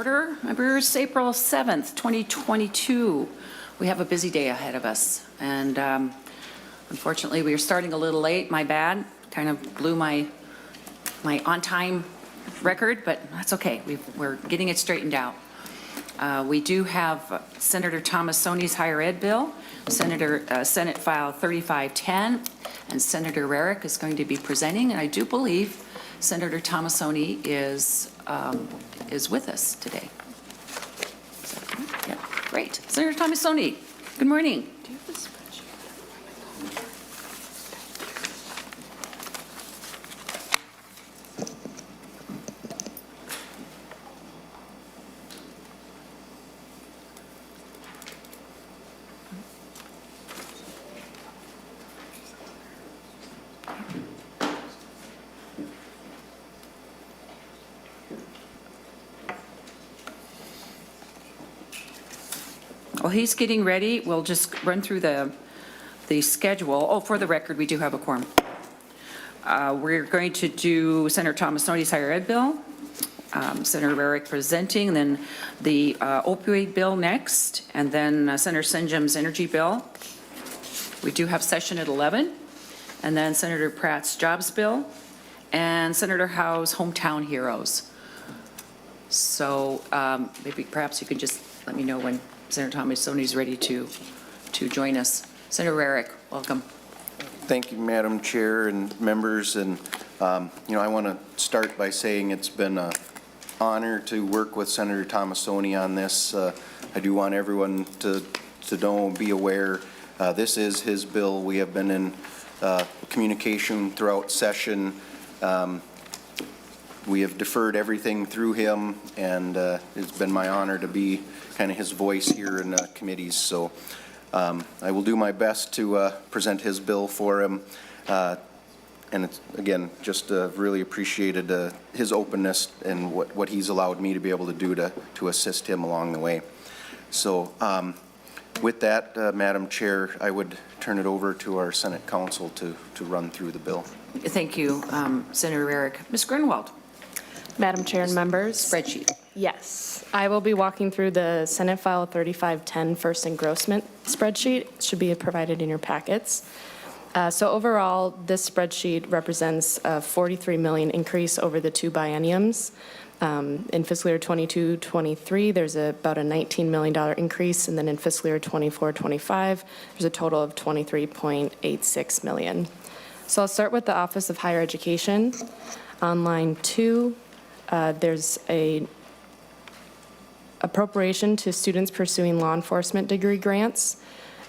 order. Members, April 7th, 2022. We have a busy day ahead of us, and unfortunately, we are starting a little late. My bad. Kind of blew my on-time record, but that's okay. We're getting it straightened out. We do have Senator Tomassoni's higher ed bill, Senate File 3510, and Senator Rarick is going to be presenting, and I do believe Senator Tomassoni is with us today. Yeah, great. Senator Tomassoni, good morning. Do you have this spreadsheet? While he's getting ready, we'll just run through the schedule. Oh, for the record, we do have a quorum. We're going to do Senator Tomassoni's higher ed bill, Senator Rarick presenting, and then the opioid bill next, and then Senator Senjem's energy bill. We do have session at 11, and then Senator Pratt's jobs bill, and Senator Howe's hometown heroes. So maybe perhaps you can just let me know when Senator Tomassoni is ready to join us. Senator Rarick, welcome. Thank you, Madam Chair and members. And, I want to start by saying it's been an honor to work with Senator Tomassoni on this. I do want everyone to know, be aware, this is his bill. We have been in communication throughout session. We have deferred everything through him, and it's been my honor to be kind of his voice here in committees. So I will do my best to present his bill for him. And it's, again, just really appreciated his openness and what he's allowed me to be able to do to assist him along the way. So with that, Madam Chair, I would turn it over to our Senate Counsel to run through the bill. Thank you, Senator Rarick. Ms. Grunwald. Madam Chair and members. Spreadsheet. Yes, I will be walking through the Senate File 3510 first engrossment spreadsheet. It should be provided in your packets. So overall, this spreadsheet represents a $43 million increase over the two bienniums. In fiscal year 22-23, there's about a $19 million increase, and then in fiscal year 24-25, there's a total of $23.86 million. So I'll start with the Office of Higher Education. On line 2, there's a appropriation to students pursuing law enforcement degree grants.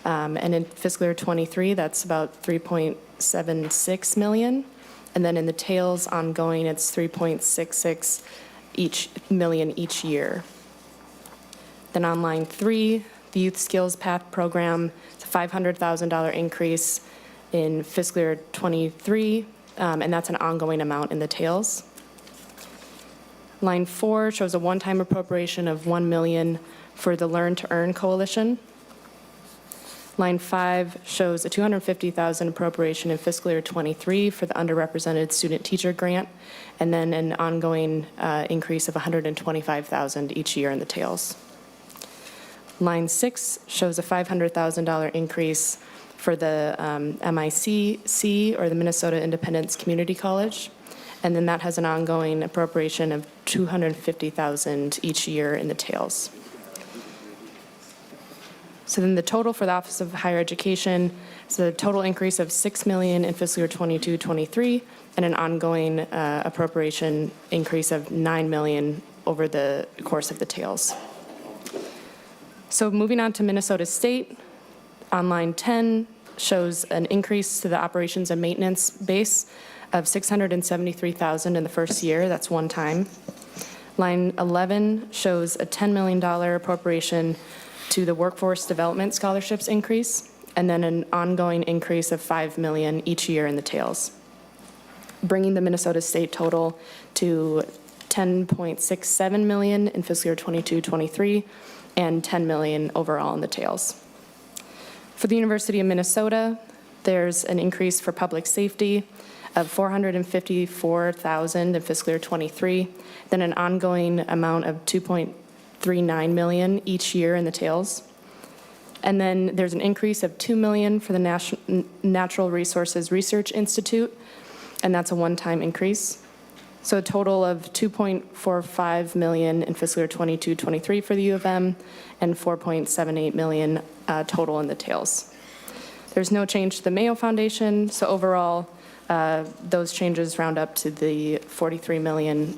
And in fiscal year 23, that's about $3.76 million. And then in the tails ongoing, it's $3.66 million each year. Then on line 3, the Youth Skills Path Program, it's a $500,000 increase in fiscal year 23, and that's an ongoing amount in the tails. Line 4 shows a one-time appropriation of $1 million for the Learn to Earn Coalition. Line 5 shows a $250,000 appropriation in fiscal year 23 for the underrepresented student teacher grant, and then an ongoing increase of $125,000 each year in the tails. Line 6 shows a $500,000 increase for the MICC, or the Minnesota Independence Community College, and then that has an ongoing appropriation of $250,000 each year in the tails. So then the total for the Office of Higher Education is a total increase of $6 million in fiscal year 22-23, and an ongoing appropriation increase of $9 million over the course of the tails. So moving on to Minnesota State, on line 10 shows an increase to the operations and maintenance base of $673,000 in the first year. That's one time. Line 11 shows a $10 million appropriation to the Workforce Development Scholarships increase, and then an ongoing increase of $5 million each year in the tails, bringing the Minnesota State total to $10.67 million in fiscal year 22-23, and $10 million overall in the tails. For the University of Minnesota, there's an increase for public safety of $454,000 in fiscal year 23, then an ongoing amount of $1.39 million each year in the tails. And then there's an increase of $2 million for the Natural Resources Research Institute, and that's a one-time increase. So a total of $2.45 million in fiscal year 22-23 for the U of M, and $4.78 million total in the tails. There's no change to the Mayo Foundation, so overall, those changes round up to the $43 million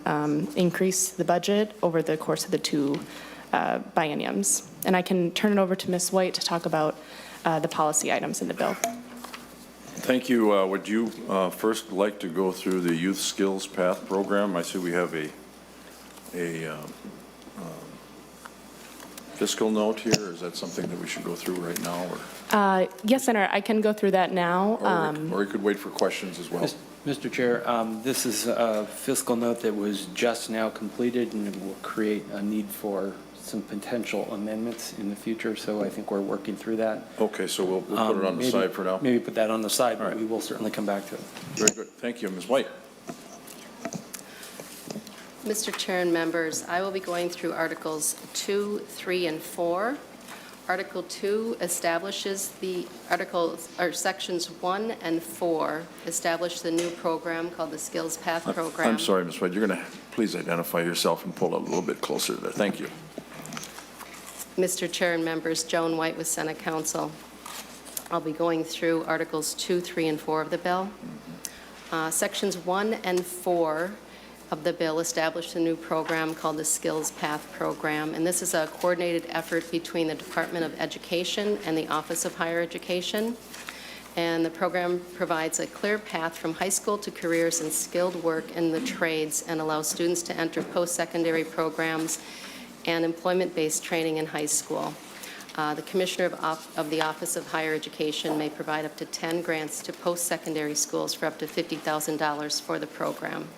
increase the budget over the course of the two bienniums. And I can turn it over to Ms. White to talk about the policy items in the bill. Thank you. Would you first like to go through the Youth Skills Path program? I see we have a fiscal note here. Is that something that we should go through right now? Or? Yes, Senator, I can go through that now. Or we could wait for questions as well. Mr. Chair, this is a fiscal note that was just now completed, and it will create a need for some potential amendments in the future, so I think we're working through that. Okay, so we'll put it on the side for now. Maybe put that on the side, but right. we will certainly come back to it. Very good. Thank you. Ms. White. Mr. Chair and members, I will be going through Articles 2, 3, and 4. Article 2 establishes Sections 1 and 4 establish the new program called the Skills Path Program. I'm sorry, Ms. White. You're going to please identify yourself and pull a little bit closer there. Thank you. Mr. Chair and members, Joan White with Senate Council. I'll be going through Articles 2, 3, and 4 of the bill. Sections 1 and 4 of the bill establish a new program called the Skills Path Program, and this is a coordinated effort between the Department of Education and the Office of Higher Education. And the program provides a clear path from high school to careers in skilled work in the trades and allows students to enter post-secondary programs and employment-based training in high school. The Commissioner of the Office of Higher Education may provide up to 10 grants to post-secondary schools for up to $50,000 for the program.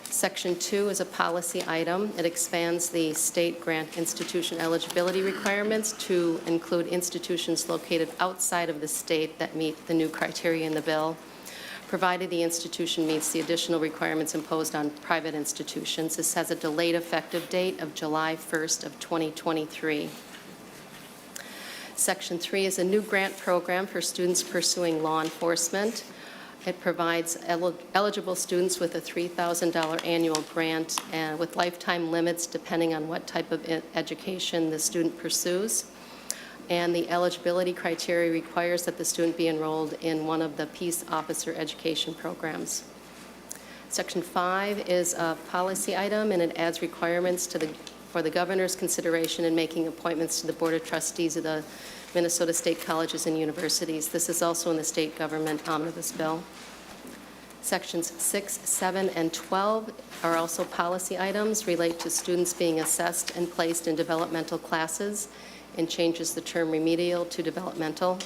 Section 2 is a policy item. It expands the state grant institution eligibility requirements to include institutions located outside of the state that meet the new criteria in the bill, provided the institution meets the additional requirements imposed on private institutions. This has a delayed effective date of July 1st of 2023. Section 3 is a new grant program for students pursuing law enforcement. It provides eligible students with a $3,000 annual grant and with lifetime limits depending on what type of education the student pursues. And the eligibility criteria requires that the student be enrolled in one of the peace officer education programs. Section 5 is a policy item, and it adds requirements for the governor's consideration in making appointments to the Board of Trustees of the Minnesota State Colleges and Universities. This is also in the state government omnibus bill. Sections 6, 7, and 12 are also policy items, relate to students being assessed and placed in developmental classes, and changes the term remedial to developmental.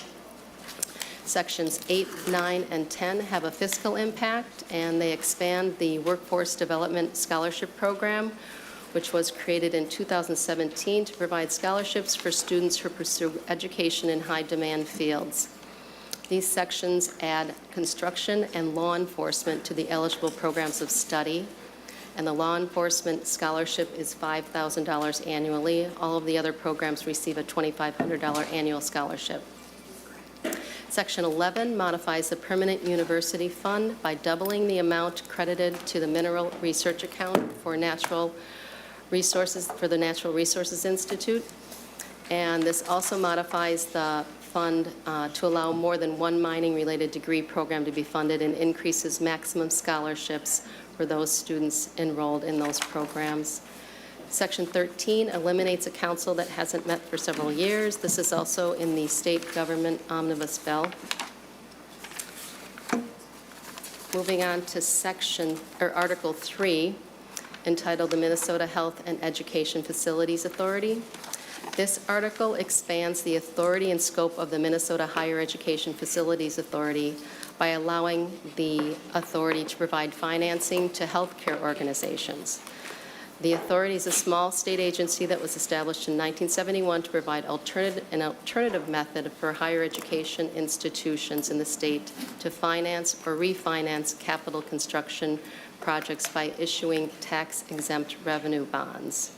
Sections 8, 9, and 10 have a fiscal impact, and they expand the Workforce Development Scholarship Program, which was created in 2017 to provide scholarships for students who pursue education in high-demand fields. These sections add construction and law enforcement to the eligible programs of study, and the law enforcement scholarship is $5,000 annually. All of the other programs receive a $2,500 annual scholarship. Section 11 modifies the permanent university fund by doubling the amount credited to the mineral research account for the Natural Resources Institute. And this also modifies the fund to allow more than one mining-related degree program to be funded and increases maximum scholarships for those students enrolled in those programs. Section 13 eliminates a council that hasn't met for several years. This is also in the state government omnibus bill. Moving on to Article 3, entitled the Minnesota Health and Education Facilities Authority. This article expands the authority and scope of the Minnesota Higher Education Facilities Authority by allowing the authority to provide financing to healthcare organizations. The authority is a small state agency that was established in 1971 to provide an alternative method for higher education institutions in the state to finance or refinance capital construction projects by issuing tax-exempt revenue bonds.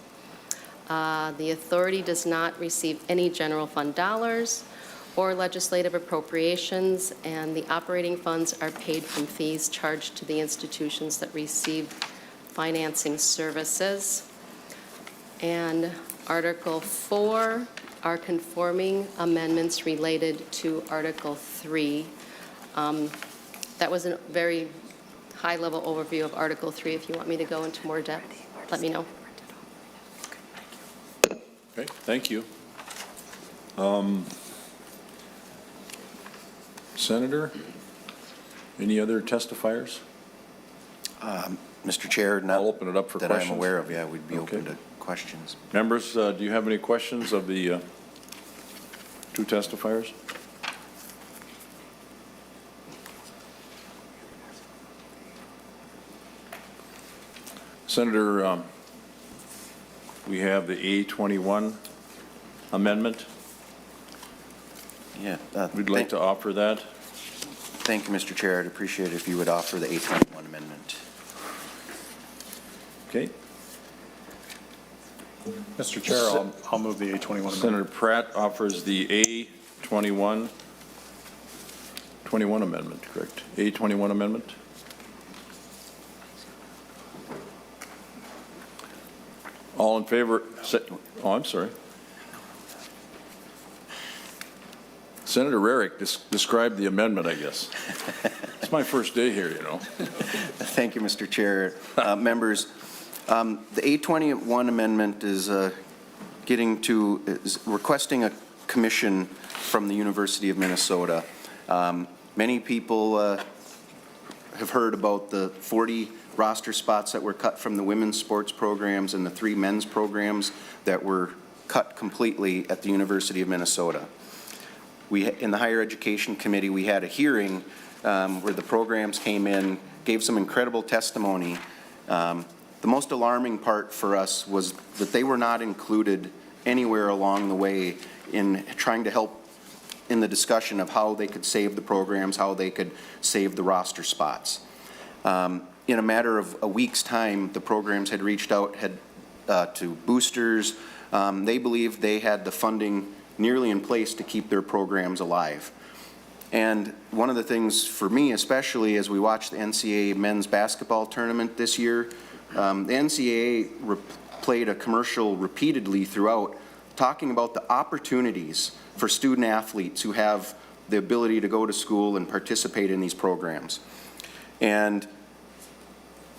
The authority does not receive any general fund dollars or legislative appropriations, and the operating funds are paid from fees charged to the institutions that receive financing services. And Article 4 are conforming amendments related to Article 3. That was a very high-level overview of Article 3. If you want me to go into more depth, let me know. Okay, thank you. Senator, any other testifiers? Mr. Chair, I'll open it up for that questions. I'm aware of, yeah, we'd be Okay. open to questions. Members, do you have any questions of the two testifiers? Senator, we have the A21 amendment. Yeah. We'd like to offer that. Thank you, Mr. Chair. I'd appreciate it if you would offer the A21 amendment. Okay. Mr. Chair, I'll move the A21 amendment. Senator Pratt offers the A21 amendment, correct? A21 amendment? All in favor? Oh, I'm sorry. Senator Rarick described the amendment, I guess. It's my first day here, you know. Thank you, Mr. Chair. Members, the A21 amendment is requesting a commission from the University of Minnesota. Many people have heard about the 40 roster spots that were cut from the women's sports programs and the 3 men's programs that were cut completely at the University of Minnesota. In the Higher Education Committee, we had a hearing where the programs came in, gave some incredible testimony. The most alarming part for us was that they were not included anywhere along the way in trying to help in the discussion of how they could save the programs, how they could save the roster spots. In a matter of a week's time, the programs had reached out to boosters. They believed they had the funding nearly in place to keep their programs alive. And one of the things for me, especially as we watch the NCAA men's basketball tournament this year, the NCAA played a commercial repeatedly throughout talking about the opportunities for student athletes who have the ability to go to school and participate in these programs. And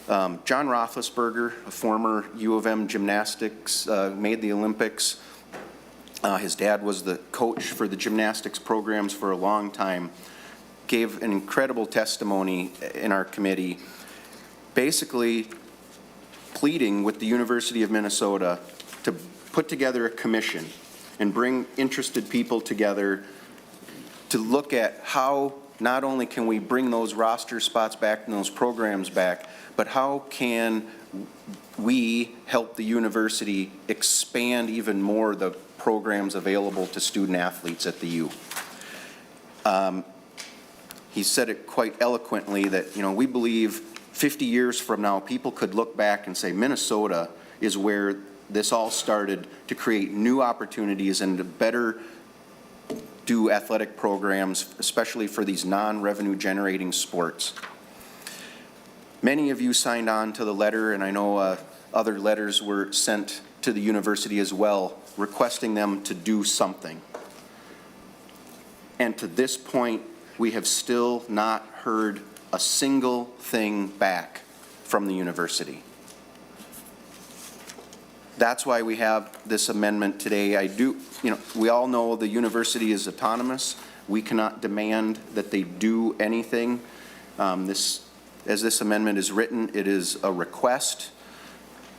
John Roethlisberger, a former U of M gymnastics, made the Olympics. His dad was the coach for the gymnastics programs for a long time, gave an incredible testimony in our committee, basically pleading with the University of Minnesota to put together a commission and bring interested people together to look at how not only can we bring those roster spots back and those programs back, but how can we help the university expand even more the programs available to student athletes at the U. He said it quite eloquently that, you know, we believe 50 years from now, people could look back and say Minnesota is where this all started to create new opportunities and to better do athletic programs, especially for these non-revenue generating sports. Many of you signed on to the letter, and I know other letters were sent to the university as well, requesting them to do something. And to this point, we have still not heard a single thing back from the university. That's why we have this amendment today. We all know the university is autonomous. We cannot demand that they do anything. As this amendment is written, it is a request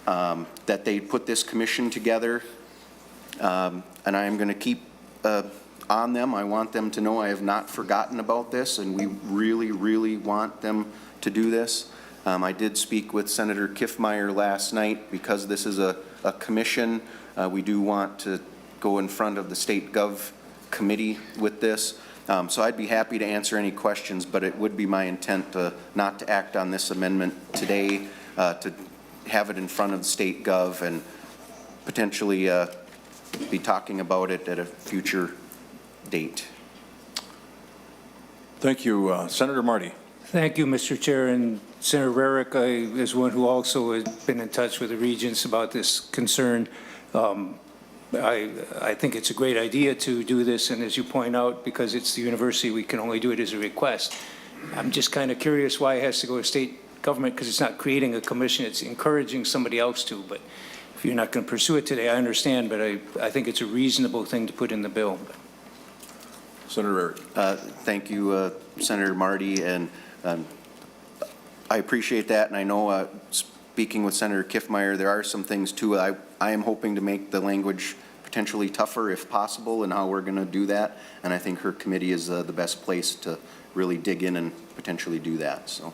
that they put this commission together. And I am going to keep on them. I want them to know I have not forgotten about this, and we really, really want them to do this. I did speak with Senator Kiffmeyer last night because this is a commission. We do want to go in front of the state gov committee with this. So I'd be happy to answer any questions, but it would be my intent not to act on this amendment today, to have it in front of the state gov and potentially be talking about it at a future date. Thank you. Senator Marty. Thank you, Mr. Chair. And Senator Rarick is one who also has been in touch with the regents about this concern. I think it's a great idea to do this, and as you point out, because it's the university, we can only do it as a request. I'm just kind of curious why it has to go to state government, because it's not creating a commission, it's encouraging somebody else to. But if you're not going to pursue it today, I understand, but I think it's a reasonable thing to put in the bill. Senator Rarick. Thank you, Senator Marty, and I appreciate that, and I know speaking with Senator Kiffmeyer, there are some things too. I am hoping to make the language potentially tougher if possible and how we're going to do that, and I think her committee is the best place to really dig in and potentially do that. So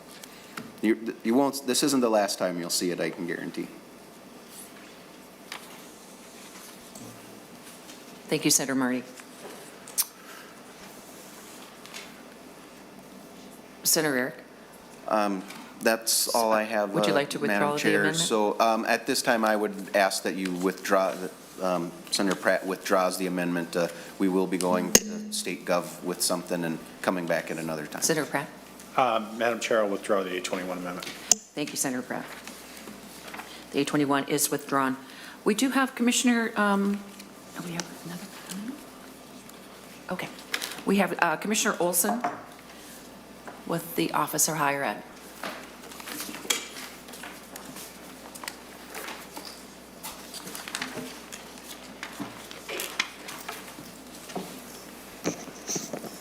you won't, this isn't the last time you'll see it, I can guarantee. Thank you, Senator Marty. Senator Eric. That's all I have, Would you like to withdraw Madam the Chair. amendment? So at this time, I would ask that you withdraw, Senator Pratt withdraws the amendment. We will be going to State Gov with something and coming back at another time. Senator Pratt. Madam Chair, I'll withdraw the 821 amendment. Thank you, Senator Pratt. The 821 is withdrawn. We do have Commissioner, oh, we have another. Okay. We have Commissioner Olson with the Office of Higher Ed.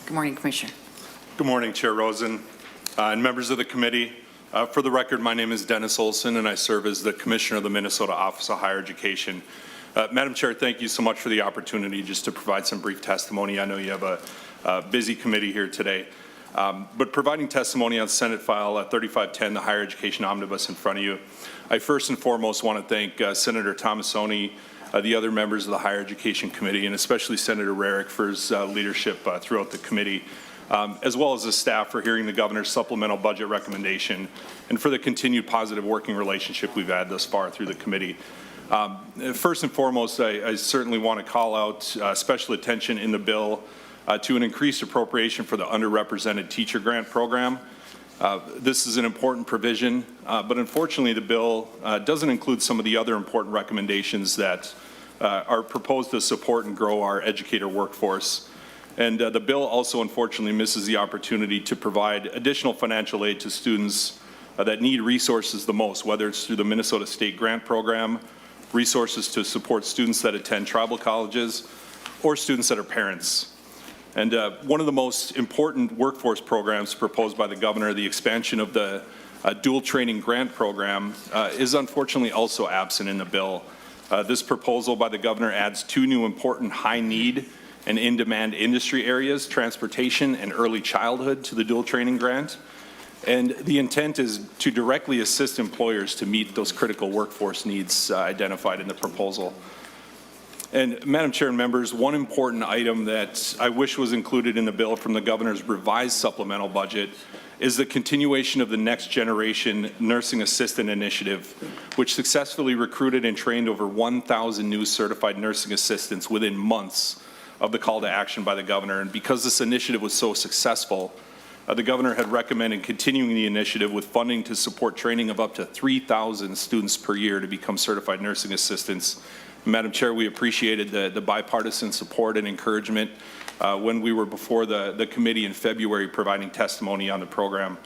Good morning, Commissioner. Good morning, Chair Rosen and members of the committee. For the record, my name is Dennis Olson, and I serve as the Commissioner of the Minnesota Office of Higher Education. Madam Chair, thank you so much for the opportunity just to provide some brief testimony. I know you have a busy committee here today. But providing testimony on Senate File 3510, the Higher Education Omnibus in front of you, I first and foremost want to thank Senator Tomassoni, the other members of the Higher Education Committee, and especially Senator Rarick for his leadership throughout the committee, as well as the staff for hearing the governor's supplemental budget recommendation and for the continued positive working relationship we've had thus far through the committee. First and foremost, I certainly want to call out special attention in the bill to an increased appropriation for the underrepresented teacher grant program. This is an important provision, but unfortunately the bill doesn't include some of the other important recommendations that are proposed to support and grow our educator workforce. And the bill also unfortunately misses the opportunity to provide additional financial aid to students that need resources the most, whether it's through the Minnesota State Grant Program, resources to support students that attend tribal colleges, or students that are parents. And one of the most important workforce programs proposed by the governor, the expansion of the dual training grant program, is unfortunately also absent in the bill. This proposal by the governor adds two new important high need and in-demand industry areas, transportation and early childhood, to the dual training grant. And the intent is to directly assist employers to meet those critical workforce needs identified in the proposal. And Madam Chair and members, one important item that I wish was included in the bill from the governor's revised supplemental budget is the continuation of the Next Generation Nursing Assistant Initiative, which successfully recruited and trained over 1,000 new certified nursing assistants within months of the call to action by the governor. And because this initiative was so successful, the governor had recommended continuing the initiative with funding to support training of up to 3,000 students per year to become certified nursing assistants. Madam Chair, we appreciated the bipartisan support and encouragement when we were before the committee in February providing testimony on the program.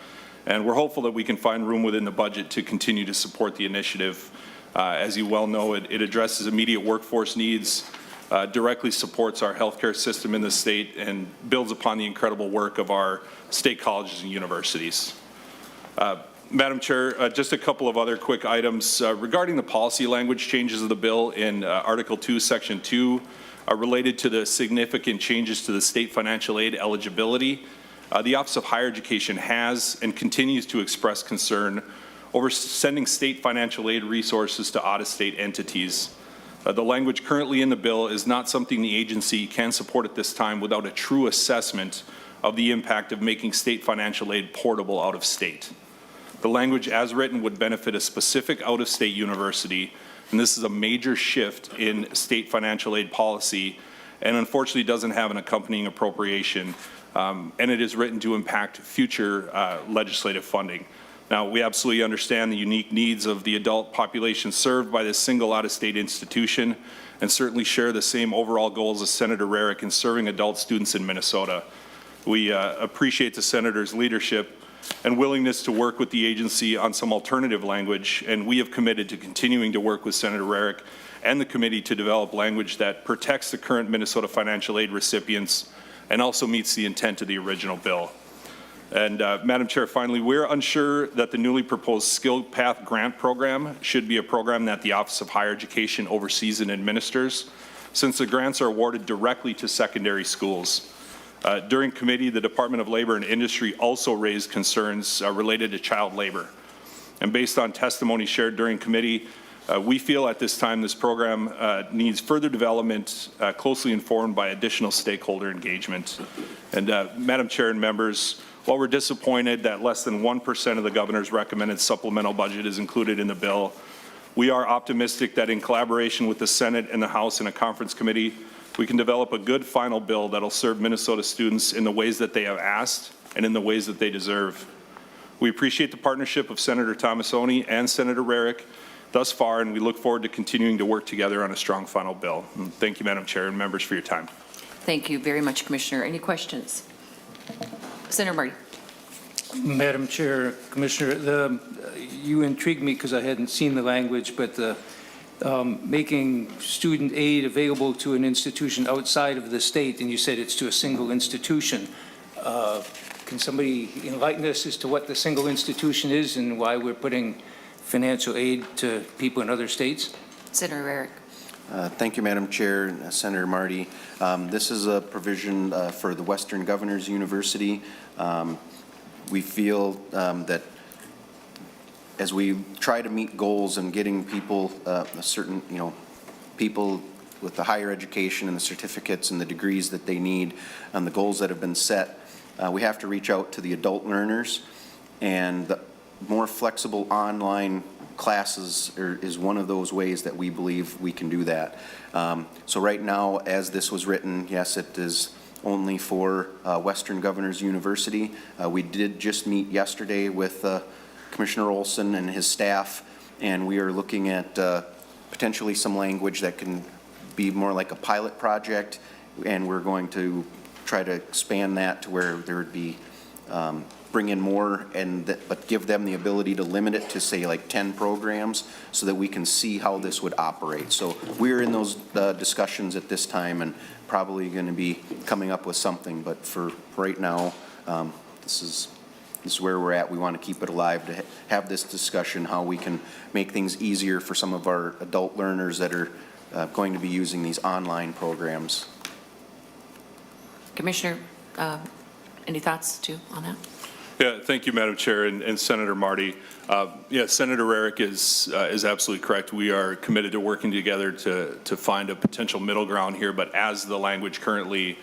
And we're hopeful that we can find room within the budget to continue to support the initiative. As you well know, it addresses immediate workforce needs, directly supports our healthcare system in the state, and builds upon the incredible work of our state colleges and universities. Madam Chair, just a couple of other quick items regarding the policy language changes of the bill in Article 2, Section 2, related to the significant changes to the state financial aid eligibility. The Office of Higher Education has and continues to express concern over sending state financial aid resources to out-of-state entities. The language currently in the bill is not something the agency can support at this time without a true assessment of the impact of making state financial aid portable out of state. The language as written would benefit a specific out-of-state university, and this is a major shift in state financial aid policy, and unfortunately doesn't have an accompanying appropriation, and it is written to impact future legislative funding. Now, we absolutely understand the unique needs of the adult population served by this single out-of-state institution, and certainly share the same overall goals as Senator Rarick in serving adult students in Minnesota. We appreciate the Senator's leadership and willingness to work with the agency on some alternative language, and we have committed to continuing to work with Senator Rarick and the committee to develop language that protects the current Minnesota financial aid recipients and also meets the intent of the original bill. And Madam Chair, finally, we're unsure that the newly proposed Skill Path Grant Program should be a program that the Office of Higher Education oversees and administers, since the grants are awarded directly to secondary schools. During committee, the Department of Labor and Industry also raised concerns related to child labor. And based on testimony shared during committee, we feel at this time this program needs further development, closely informed by additional stakeholder engagement. And Madam Chair and members, while we're disappointed that less than 1% of the governor's recommended supplemental budget is included in the bill, we are optimistic that in collaboration with the Senate and the House in a conference committee, we can develop a good final bill that'll serve Minnesota students in the ways that they have asked and in the ways that they deserve. We appreciate the partnership of Senator Tomassoni and Senator Rarick thus far, and we look forward to continuing to work together on a strong final bill. And thank you, Madam Chair and members, for your time. Thank you very much, Commissioner. Any questions? Senator Marty. Madam Chair, Commissioner, you intrigued me because I hadn't seen the language, but the making student aid available to an institution outside of the state, and you said it's to a single institution. Can somebody enlighten us as to what the single institution is and why we're putting financial aid to people in other states? Senator Rarick. Thank you, Madam Chair, Senator Marty. This is a provision for the Western Governors University. We feel that as we try to meet goals and getting people, a certain, people with the higher education and the certificates and the degrees that they need and the goals that have been set, we have to reach out to the adult learners, and the more flexible online classes is one of those ways that we believe we can do that. So right now, as this was written, yes, it is only for Western Governors University. We did just meet yesterday with Commissioner Olson and his staff, and we are looking at potentially some language that can be more like a pilot project, and we're going to try to expand that to where there would be bring in more, but give them the ability to limit it to, say, like 10 programs so that we can see how this would operate. So we're in those discussions at this time and probably going to be coming up with something, but for right now, this is where we're at. We want to keep it alive to have this discussion, how we can make things easier for some of our adult learners that are going to be using these online programs. Commissioner, any thoughts too on that? Yeah, thank you, Madam Chair, and Senator Marty. Yeah, Senator Rarick is absolutely correct. We are committed to working together to find a potential middle ground here, but as the language currently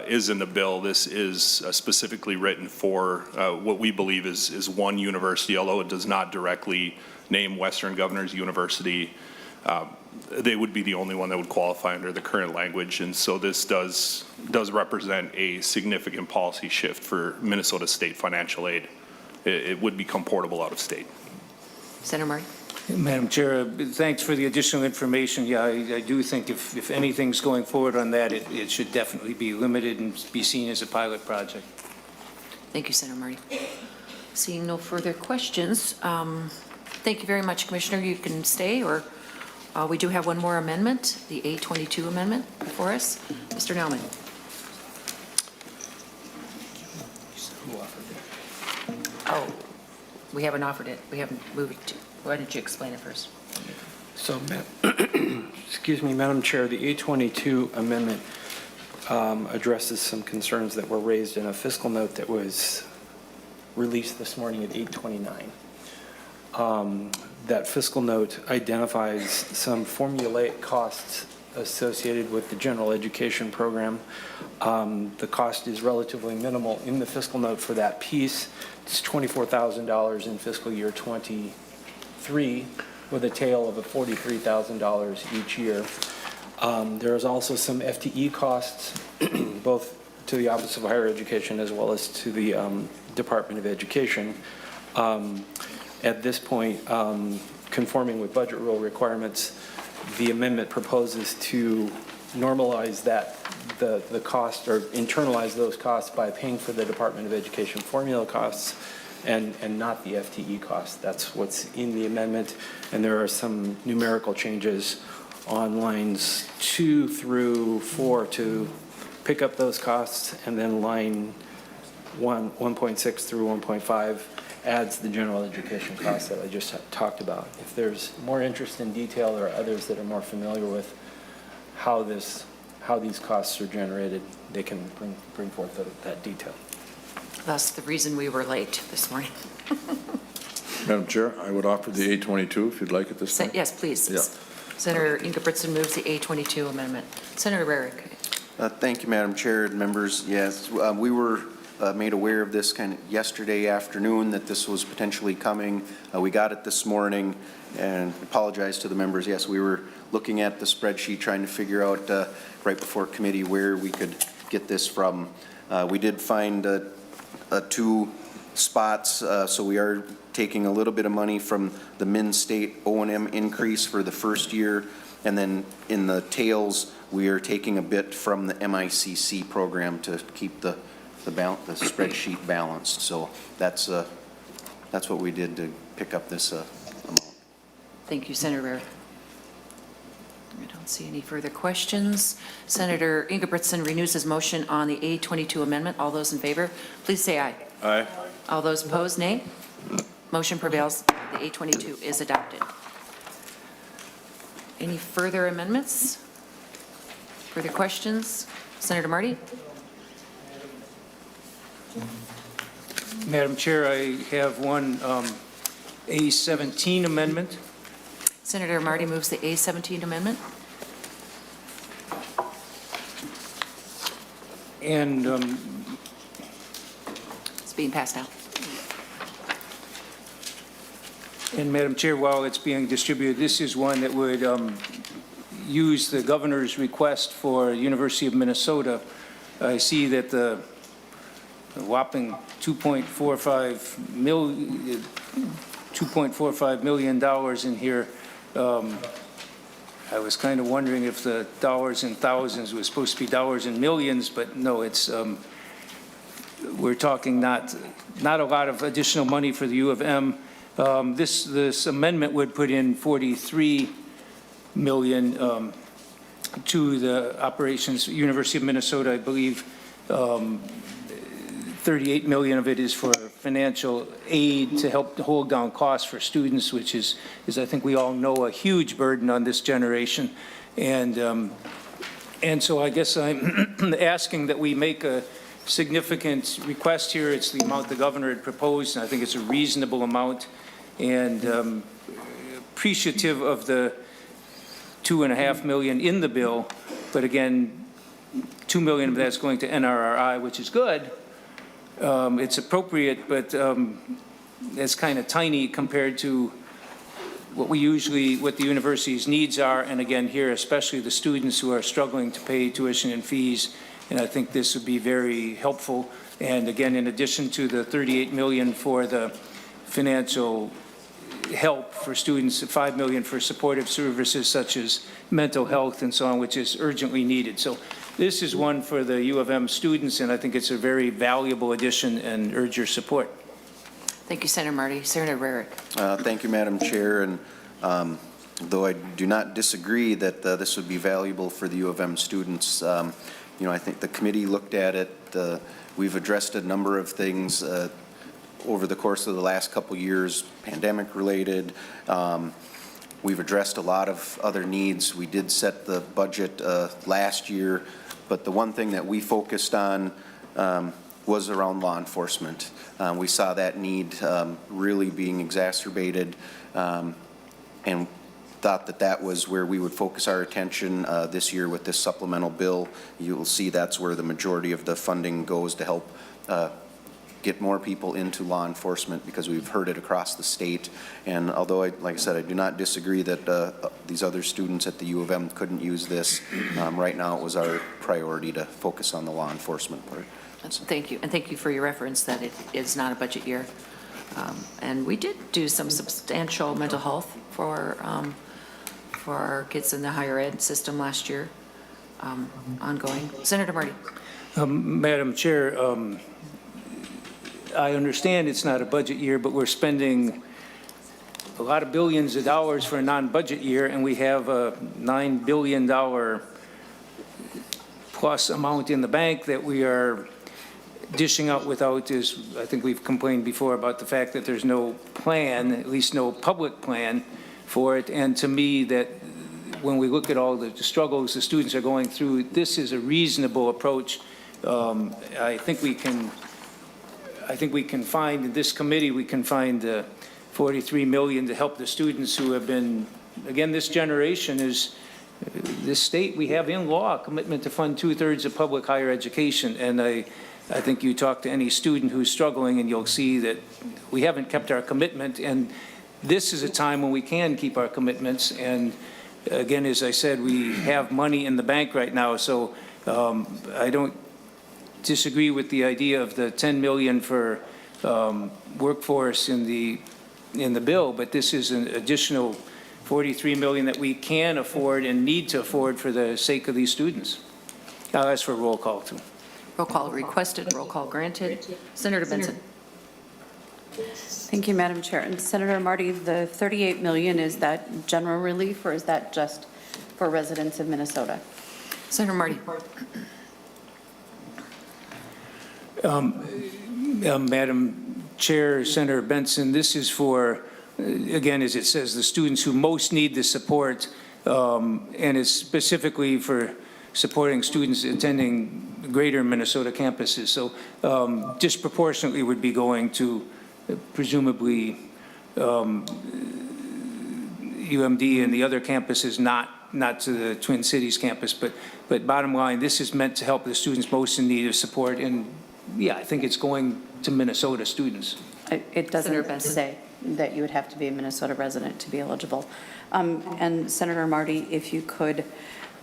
is in the bill, this is specifically written for what we believe is one university, although it does not directly name Western Governors University. They would be the only one that would qualify under the current language, and so this does represent a significant policy shift for Minnesota state financial aid. It would become portable out of state. Senator Marty. Madam Chair, thanks for the additional information. Yeah, I do think if anything's going forward on that, it should definitely be limited and be seen as a pilot project. Thank you, Senator Marty. Seeing no further questions, thank you very much, Commissioner. You can stay, or we do have one more amendment, the A22 amendment before us. Mr. Nauman. Oh, we haven't offered it. We haven't moved it to. Why don't you explain it first? So, excuse me, Madam Chair, the A22 amendment addresses some concerns that were raised in a fiscal note that was released this morning at 8:29. That fiscal note identifies some formulaic costs associated with the general education program. The cost is relatively minimal in the fiscal note for that piece. It's $24,000 in fiscal year '23 with a tail of $43,000 each year. There is also some FTE costs, both to the Office of Higher Education as well as to the Department of Education. At this point, conforming with budget rule requirements, the amendment proposes to normalize the cost or internalize those costs by paying for the Department of Education formula costs and not the FTE costs. That's what's in the amendment, and there are some numerical changes on lines 2 through 4 to pick up those costs, and then line 1.6 through 1.5 adds the general education costs that I just talked about. If there's more interest in detail, or others that are more familiar with how these costs are generated, they can bring forth that detail. That's the reason we were late this morning. Madam Chair, I would offer the A22 if you'd like at this time. Yes, please. Yeah. Senator Ingebrigtsen moves the A22 amendment. Senator Rarick. Thank you, Madam Chair and members. Yes, we were made aware of this kind of yesterday afternoon, that this was potentially coming. We got it this morning, and apologize to the members. Yes, we were looking at the spreadsheet trying to figure out right before committee where we could get this from. We did find 2 spots, so we are taking a little bit of money from the Min State O&M increase for the first year, and then in the tails, we are taking a bit from the MICC program to keep the spreadsheet balanced. So that's what we did to pick up this amount. Thank you, Senator Rarick. I don't see any further questions. Senator Ingebrigtsen renews his motion on the A22 amendment. All those in favor, please say aye. Aye. All those opposed, nay. Motion prevails. The A22 is adopted. Any further amendments? Further questions? Senator Marty? Madam Chair, I have one A17 amendment. Senator Marty moves the A17 amendment. And It's being passed out. Madam Chair, while it's being distributed, this is one that would use the governor's request for University of Minnesota. I see that the whopping $2.45 million in here. I was kind of wondering if the dollars and thousands was supposed to be dollars and millions, but no, it's we're talking not a lot of additional money for the U of M. This amendment would put in $43 million to the operations, University of Minnesota, I believe. 38 million of it is for financial aid to help hold down costs for students, which is I think we all know, a huge burden on this generation. And so I guess I'm asking that we make a significant request here. It's the amount the governor had proposed, and I think it's a reasonable amount. And appreciative of the $2.5 million in the bill, but again, $2 million of that's going to NRRI, which is good. It's appropriate, but it's kind of tiny compared to what the university's needs are, and again here, especially the students who are struggling to pay tuition and fees, and I think this would be very helpful. And again, in addition to the $38 million for the financial help for students, $5 million for supportive services such as mental health and so on, which is urgently needed. So this is one for the U of M students, and I think it's a very valuable addition, and urge your support. Thank you, Senator Marty. Senator Rarick. Thank you, Madam Chair. And though I do not disagree that this would be valuable for the U of M students, I think the committee looked at it. We've addressed a number of things over the course of the last couple years, pandemic related. We've addressed a lot of other needs. We did set the budget last year, but the one thing that we focused on was around law enforcement. We saw that need really being exacerbated, and thought that that was where we would focus our attention this year with this supplemental bill. You will see that's where the majority of the funding goes to help get more people into law enforcement, because we've heard it across the state. And although, like I said, I do not disagree that these other students at the U of M couldn't use this, right now it was our priority to focus on the law enforcement part. Thank you, and thank you for your reference that it is not a budget year. And we did do some substantial mental health for our kids in the higher ed system last year, ongoing. Senator Marty. Madam Chair, I understand it's not a budget year, but we're spending a lot of billions of dollars for a non-budget year, and we have a $9 billion plus amount in the bank that we are dishing out without. Is, I think we've complained before about the fact that there's no plan, at least no public plan for it. And to me, that when we look at all the struggles the students are going through, this is a reasonable approach. I think we can find, in this committee, we can find $43 million to help the students who have been, again, this generation is, this state, we have in law a commitment to fund 2/3 of public higher education. And I think you talk to any student who's struggling and you'll see that we haven't kept our commitment. And this is a time when we can keep our commitments. And again, as I said, we have money in the bank right now. So I don't disagree with the idea of the $10 million for workforce in the bill, but this is an additional $43 million that we can afford and need to afford for the sake of these students. I'll ask for a roll call too. Roll call requested, roll call granted. Senator Benson. Thank you, Madam Chair. And Senator Marty, the $38 million, is that general relief or is that just for residents of Minnesota? Senator Marty. Madam Chair, Senator Benson, this is for, again, as it says, the students who most need the support, and it's specifically for supporting students attending greater Minnesota campuses. So disproportionately would be going to presumably UMD and the other campuses, not to the Twin Cities campus. But bottom line, this is meant to help the students most in need of support. And yeah, I think it's going to Minnesota students. It doesn't say that you would have to be a Minnesota resident to be eligible. And Senator Marty, if you could,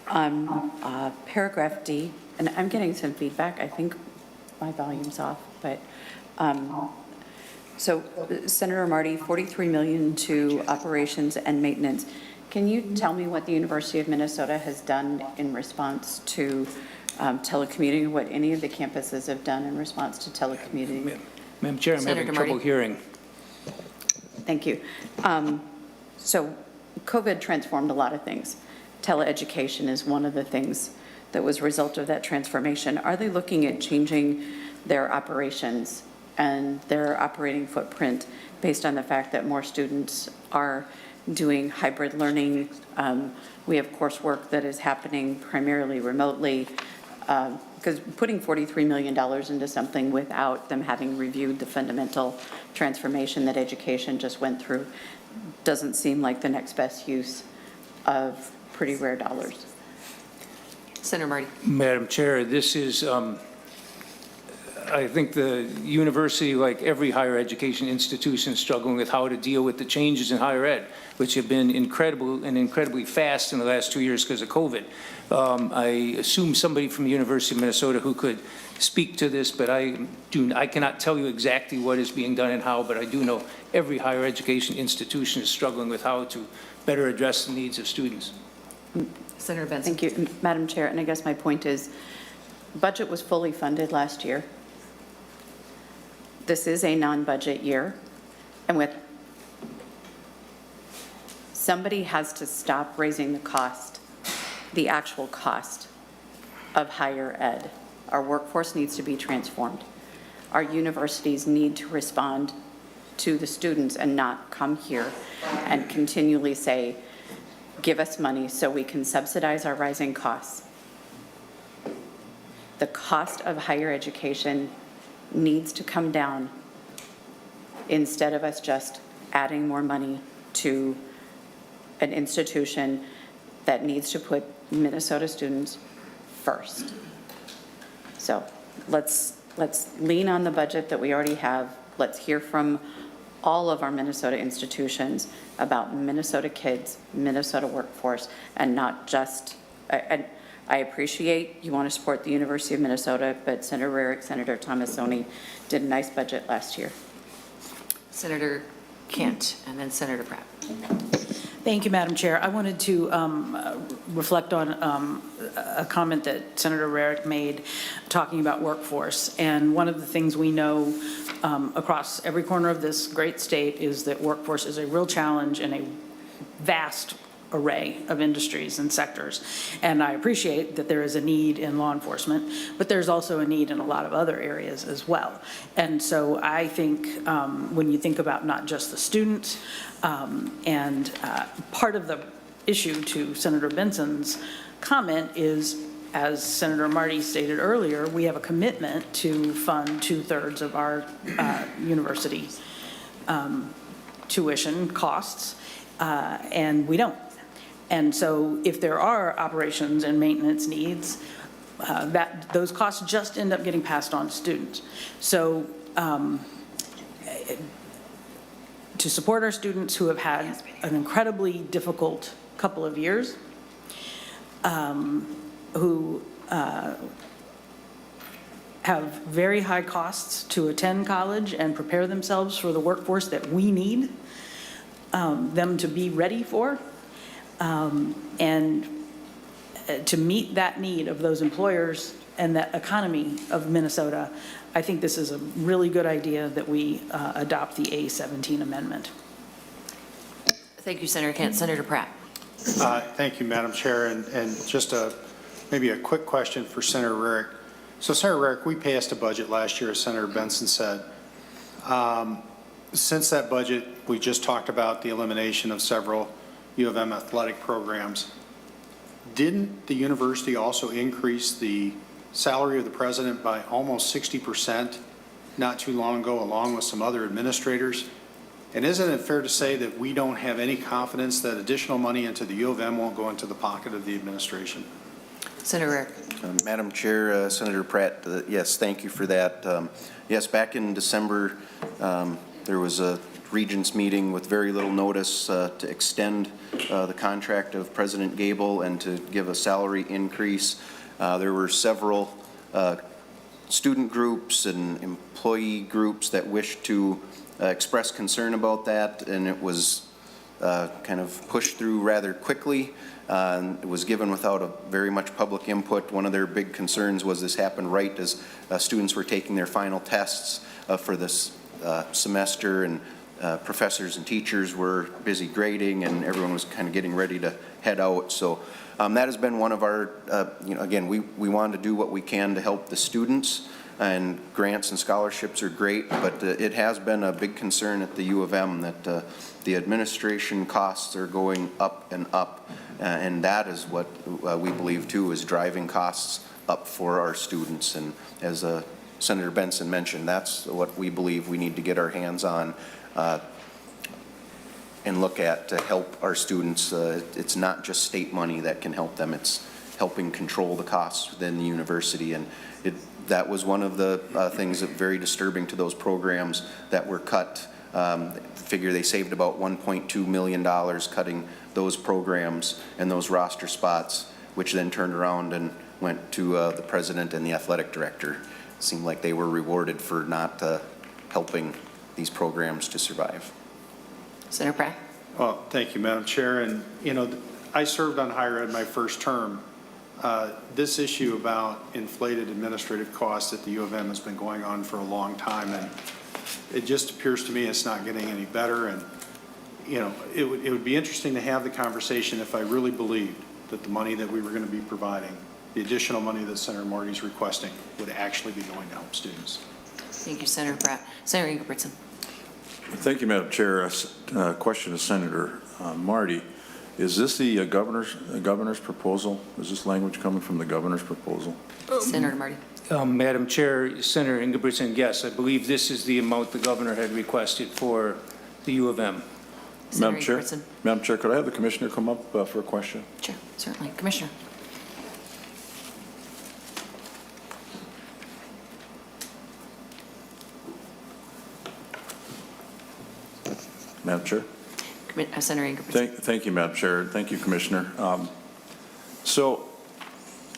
paragraph D, and I'm getting some feedback. I think my volume's off, but so Senator Marty, $43 million to operations and maintenance. Can you tell me what the University of Minnesota has done in response to telecommuting, what any of the campuses have done in response to telecommuting? Madam Chair, I'm having trouble hearing. Thank you. So COVID transformed a lot of things. Teleeducation is one of the things that was a result of that transformation. Are they looking at changing their operations and their operating footprint based on the fact that more students are doing hybrid learning? We have coursework that is happening primarily remotely, because putting $43 million into something without them having reviewed the fundamental transformation that education just went through doesn't seem like the next best use of pretty rare dollars. Senator Marty. Madam Chair, this is, I think the university, like every higher education institution, is struggling with how to deal with the changes in higher ed, which have been incredibly fast in the last 2 years because of COVID. I assume somebody from the University of Minnesota who could speak to this, but I cannot tell you exactly what is being done and how, but I do know every higher education institution is struggling with how to better address the needs of students. Senator Benson. Thank you, Madam Chair. And I guess my point is, budget was fully funded last year. This is a non-budget year, and with somebody has to stop raising the cost, the actual cost of higher ed. Our workforce needs to be transformed. Our universities need to respond to the students and not come here and continually say, give us money so we can subsidize our rising costs. The cost of higher education needs to come down instead of us just adding more money to an institution that needs to put Minnesota students first. So let's lean on the budget that we already have. Let's hear from all of our Minnesota institutions about Minnesota kids, Minnesota workforce, and not just, and I appreciate you want to support the University of Minnesota, but Senator Rarick, Senator Tomassoni did a nice budget last year. Senator Kent, and then Senator Pratt. Thank you, Madam Chair. I wanted to reflect on a comment that Senator Rarick made talking about workforce. And one of the things we know across every corner of this great state is that workforce is a real challenge in a vast array of industries and sectors. And I appreciate that there is a need in law enforcement, but there's also a need in a lot of other areas as well. And so I think when you think about not just the students, and part of the issue to Senator Benson's comment is, as Senator Marty stated earlier, we have a commitment to fund 2/3 of our university tuition costs, and we don't. And so if there are operations and maintenance needs, those costs just end up getting passed on to students. So to support our students who have had an incredibly difficult couple of years, who have very high costs to attend college and prepare themselves for the workforce that we need them to be ready for, and to meet that need of those employers and that economy of Minnesota, I think this is a really good idea that we adopt the A17 amendment. Thank you, Senator Kent. Senator Pratt. Thank you, Madam Chair, and just maybe a quick question for Senator Rarick. So Senator Rarick, we passed a budget last year, as Senator Benson said. Since that budget, we just talked about the elimination of several U of M athletic programs. Didn't the university also increase the salary of the president by almost 60% not too long ago, along with some other administrators? And isn't it fair to say that we don't have any confidence that additional money into the U of M won't go into the pocket of the administration? Senator Rarick. Madam Chair, Senator Pratt, yes, thank you for that. Yes, back in December, there was a Regents meeting with very little notice to extend the contract of President Gable and to give a salary increase. There were several student groups and employee groups that wished to express concern about that, and it was kind of pushed through rather quickly. It was given without very much public input. One of their big concerns was this happened right as students were taking their final tests for this semester, and professors and teachers were busy grading, and everyone was kind of getting ready to head out. So that has been one of our, again, we want to do what we can to help the students, and grants and scholarships are great, but it has been a big concern at the U of M that the administration costs are going up and up, and that is what we believe too is driving costs up for our students. And as Senator Benson mentioned, that's what we believe we need to get our hands on and look at to help our students. It's not just state money that can help them, it's helping control the costs within the university. And that was one of the things that very disturbing to those programs that were cut. Figure they saved about $1.2 million cutting those programs and those roster spots, which then turned around and went to the president and the athletic director. It seemed like they were rewarded for not helping these programs to survive. Senator Pratt. Well, thank you, Madam Chair. And, I served on higher ed my first term. This issue about inflated administrative costs at the U of M has been going on for a long time, and it just appears to me it's not getting any better. And, it would be interesting to have the conversation if I really believed that the money that we were going to be providing, the additional money that Senator Marty's requesting, would actually be going to help students. Thank you, Senator Pratt. Senator Ingebrigtsen. Thank you, Madam Chair. Question to Senator Marty. Is this the governor's proposal? Is this language coming from the governor's proposal? Senator Marty. Madam Chair, Senator Ingebrigtsen, yes, I believe this is the amount the governor had requested for the U of M. Madam Chair, Ingersoll. Madam Chair, could I have the commissioner come up for a question? Sure, certainly. Commissioner. Madam Chair? Senator Ingersoll. Thank you, Madam Chair. Thank you, Commissioner. So,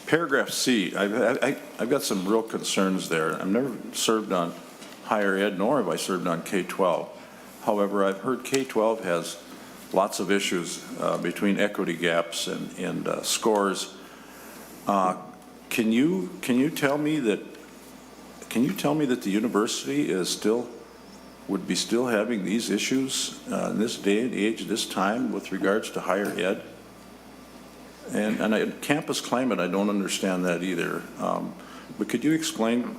paragraph C, I've got some real concerns there. I've never served on higher ed, nor have I served on K-12. However, I've heard K-12 has lots of issues between equity gaps and scores. Can you tell me that the university would be still having these issues in this day and age, this time, with regards to higher ed? And campus climate, I don't understand that either. But could you explain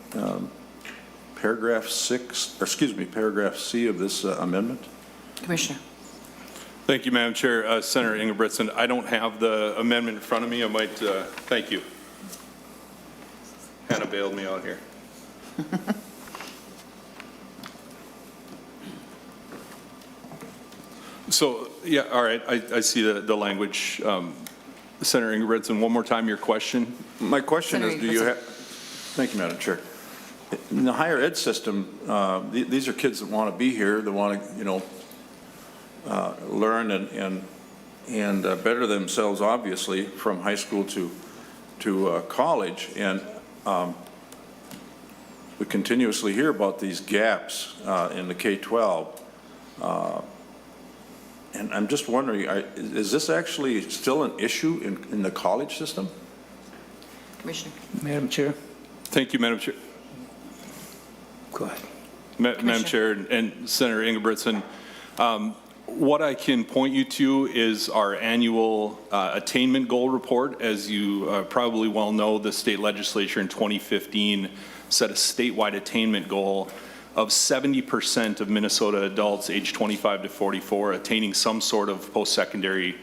paragraph C of this amendment? Commissioner. Thank you, Madam Chair. Senator Ingebrigtsen, I don't have the amendment in front of me. I might, thank you. Hannah bailed me out here. So, yeah, all right, I see the language. Senator Ingebrigtsen, one more time, your question? My question is, do you have, thank you, Madam Chair. In the higher ed system, these are kids that want to be here, that want to, learn and better themselves, obviously, from high school to college. And we continuously hear about these gaps in the K-12. And I'm just wondering, is this actually still an issue in the college system? Commissioner. Madam Chair? Thank you, Madam Chair. Go ahead. Madam Chair and Senator Ingebrigtsen, what I can point you to is our annual attainment goal report. As you probably well know, the state legislature in 2015 set a statewide attainment goal of 70% of Minnesota adults aged 25 to 44 attaining some sort of post-secondary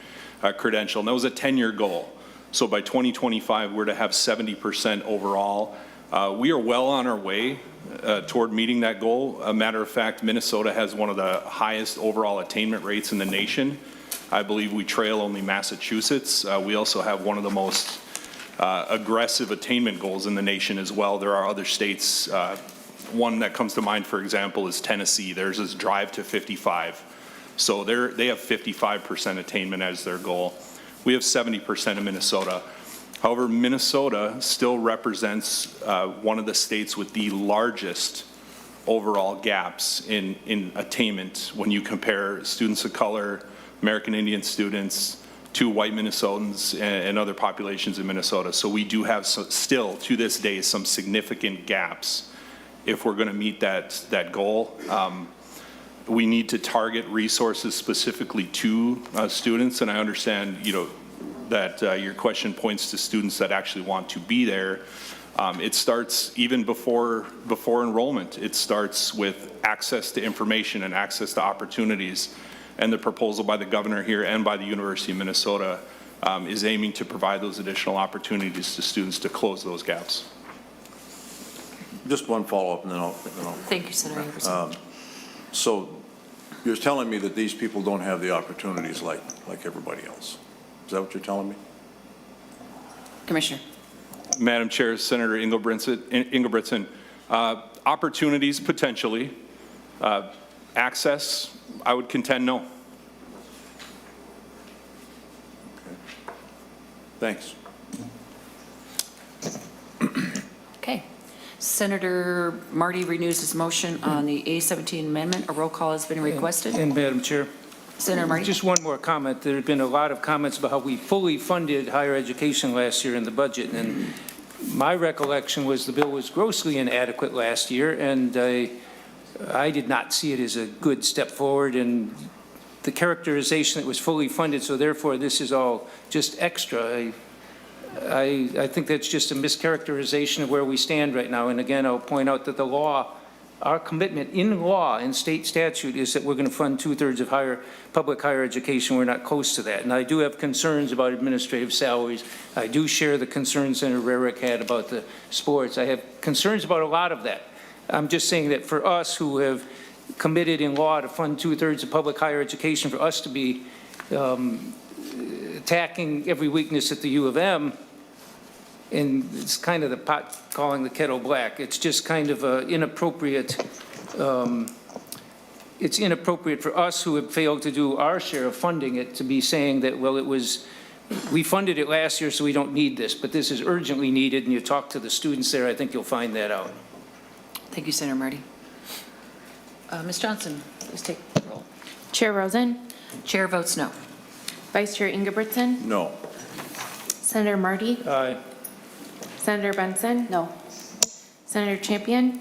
credential. And that was a 10-year goal. So by 2025, we're to have 70% overall. We are well on our way toward meeting that goal. A matter of fact, Minnesota has one of the highest overall attainment rates in the nation. I believe we trail only Massachusetts. We also have one of the most aggressive attainment goals in the nation as well. There are other states. One that comes to mind, for example, is Tennessee. Theirs is Drive to 55. So they have 55% attainment as their goal. We have 70% in Minnesota. However, Minnesota still represents one of the states with the largest overall gaps in attainment when you compare students of color, American Indian students, to white Minnesotans and other populations in Minnesota. So we do have still, to this day, some significant gaps if we're going to meet that goal. We need to target resources specifically to students, and I understand, that your question points to students that actually want to be there. It starts even before enrollment. It starts with access to information and access to opportunities. And the proposal by the governor here and by the University of Minnesota is aiming to provide those additional opportunities to students to close those gaps. Just one follow-up, and then I'll. Thank you, Senator Ingersoll. So you're telling me that these people don't have the opportunities like everybody else? Is that what you're telling me? Commissioner. Madam Chair, Senator Ingebrigtsen, opportunities potentially, access, I would contend no. Okay. Thanks. Okay. Senator Marty renews his motion on the A17 amendment. A roll call has been requested. And Madam Chair? Senator Marty. Just one more comment. There have been a lot of comments about how we fully funded higher education last year in the budget. And my recollection was the bill was grossly inadequate last year, and I did not see it as a good step forward. And the characterization that was fully funded, so therefore this is all just extra. I think that's just a mischaracterization of where we stand right now. And again, I'll point out that the law, our commitment in law and state statute is that we're going to fund 2/3 of public higher education. We're not close to that. And I do have concerns about administrative salaries. I do share the concerns Senator Rarick had about the sports. I have concerns about a lot of that. I'm just saying that for us who have committed in law to fund 2/3 of public higher education, for us to be attacking every weakness at the U of M, and it's kind of the pot calling the kettle black. It's just kind of inappropriate. It's inappropriate for us who have failed to do our share of funding it to be saying that, well, we funded it last year, so we don't need this, but this is urgently needed, and you talk to the students there, I think you'll find that out. Thank you, Senator Marty. Ms. Johnson, please take the roll. Chair Rosen, Chair votes no. Vice Chair Ingebrigtsen, No. Senator Marty, Aye. Senator Benson, No. Senator Champion,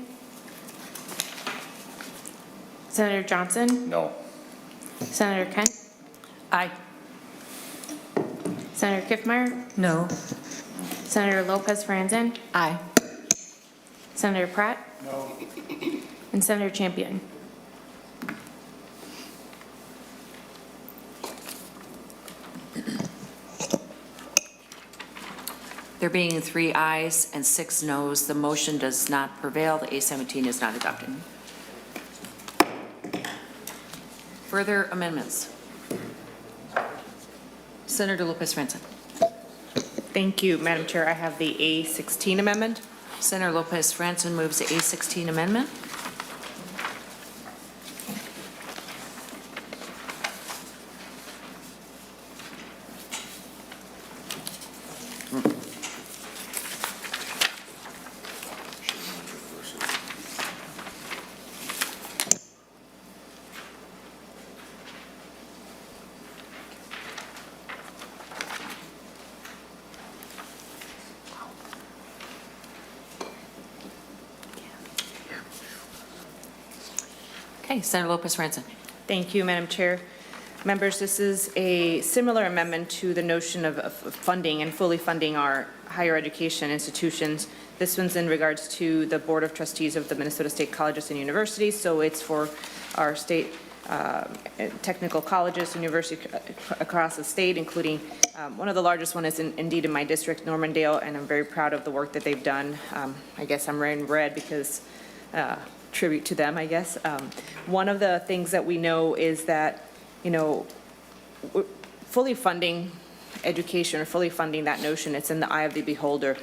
Senator Johnson, No. Senator Kent, Aye. Senator Kiffmeyer, No. Senator Lopez Franzen, Aye. Senator Pratt, and Senator Champion. There being 3 ayes and 6 noes, the motion does not prevail. The A-17 is not adopted. Further amendments? Senator Lopez Franzen. Thank you, Madam Chair. I have the A16 amendment. Senator Lopez Franzen moves the A-16 amendment. Okay, Senator Lopez Franzen. Thank you, Madam Chair. Members, this is a similar amendment to the notion of funding and fully funding our higher education institutions. This one's in regards to the Board of Trustees of the Minnesota State Colleges and Universities, so it's for our state technical colleges, universities across the state, including one of the largest one is indeed in my district, Normandale, and I'm very proud of the work that they've done. I guess I'm wearing red because tribute to them, I guess. One of the things that we know is that, fully funding education or fully funding that notion, it's in the eye of the beholder.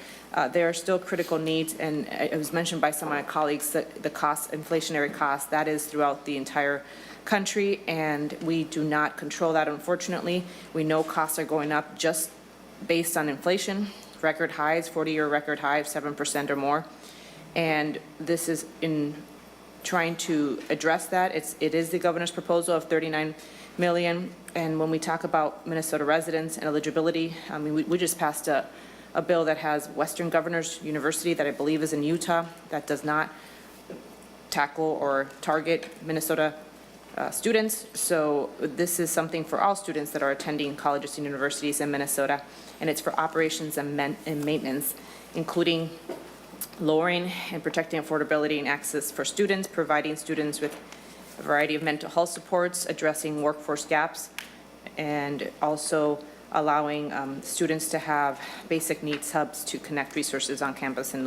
There are still critical needs, and it was mentioned by some of my colleagues that the cost, inflationary cost, that is throughout the entire country, and we do not control that, unfortunately. We know costs are going up just based on inflation, record highs, 40-year record high of 7% or more. And this is in trying to address that. It is the governor's proposal of $39 million. And when we talk about Minnesota residents and eligibility, I mean, we just passed a bill that has Western Governors University that I believe is in Utah that does not tackle or target Minnesota students. So this is something for all students that are attending colleges and universities in Minnesota. And it's for operations and maintenance, including lowering and protecting affordability and access for students, providing students with a variety of mental health supports, addressing workforce gaps, and also allowing students to have basic needs hubs to connect resources on campus and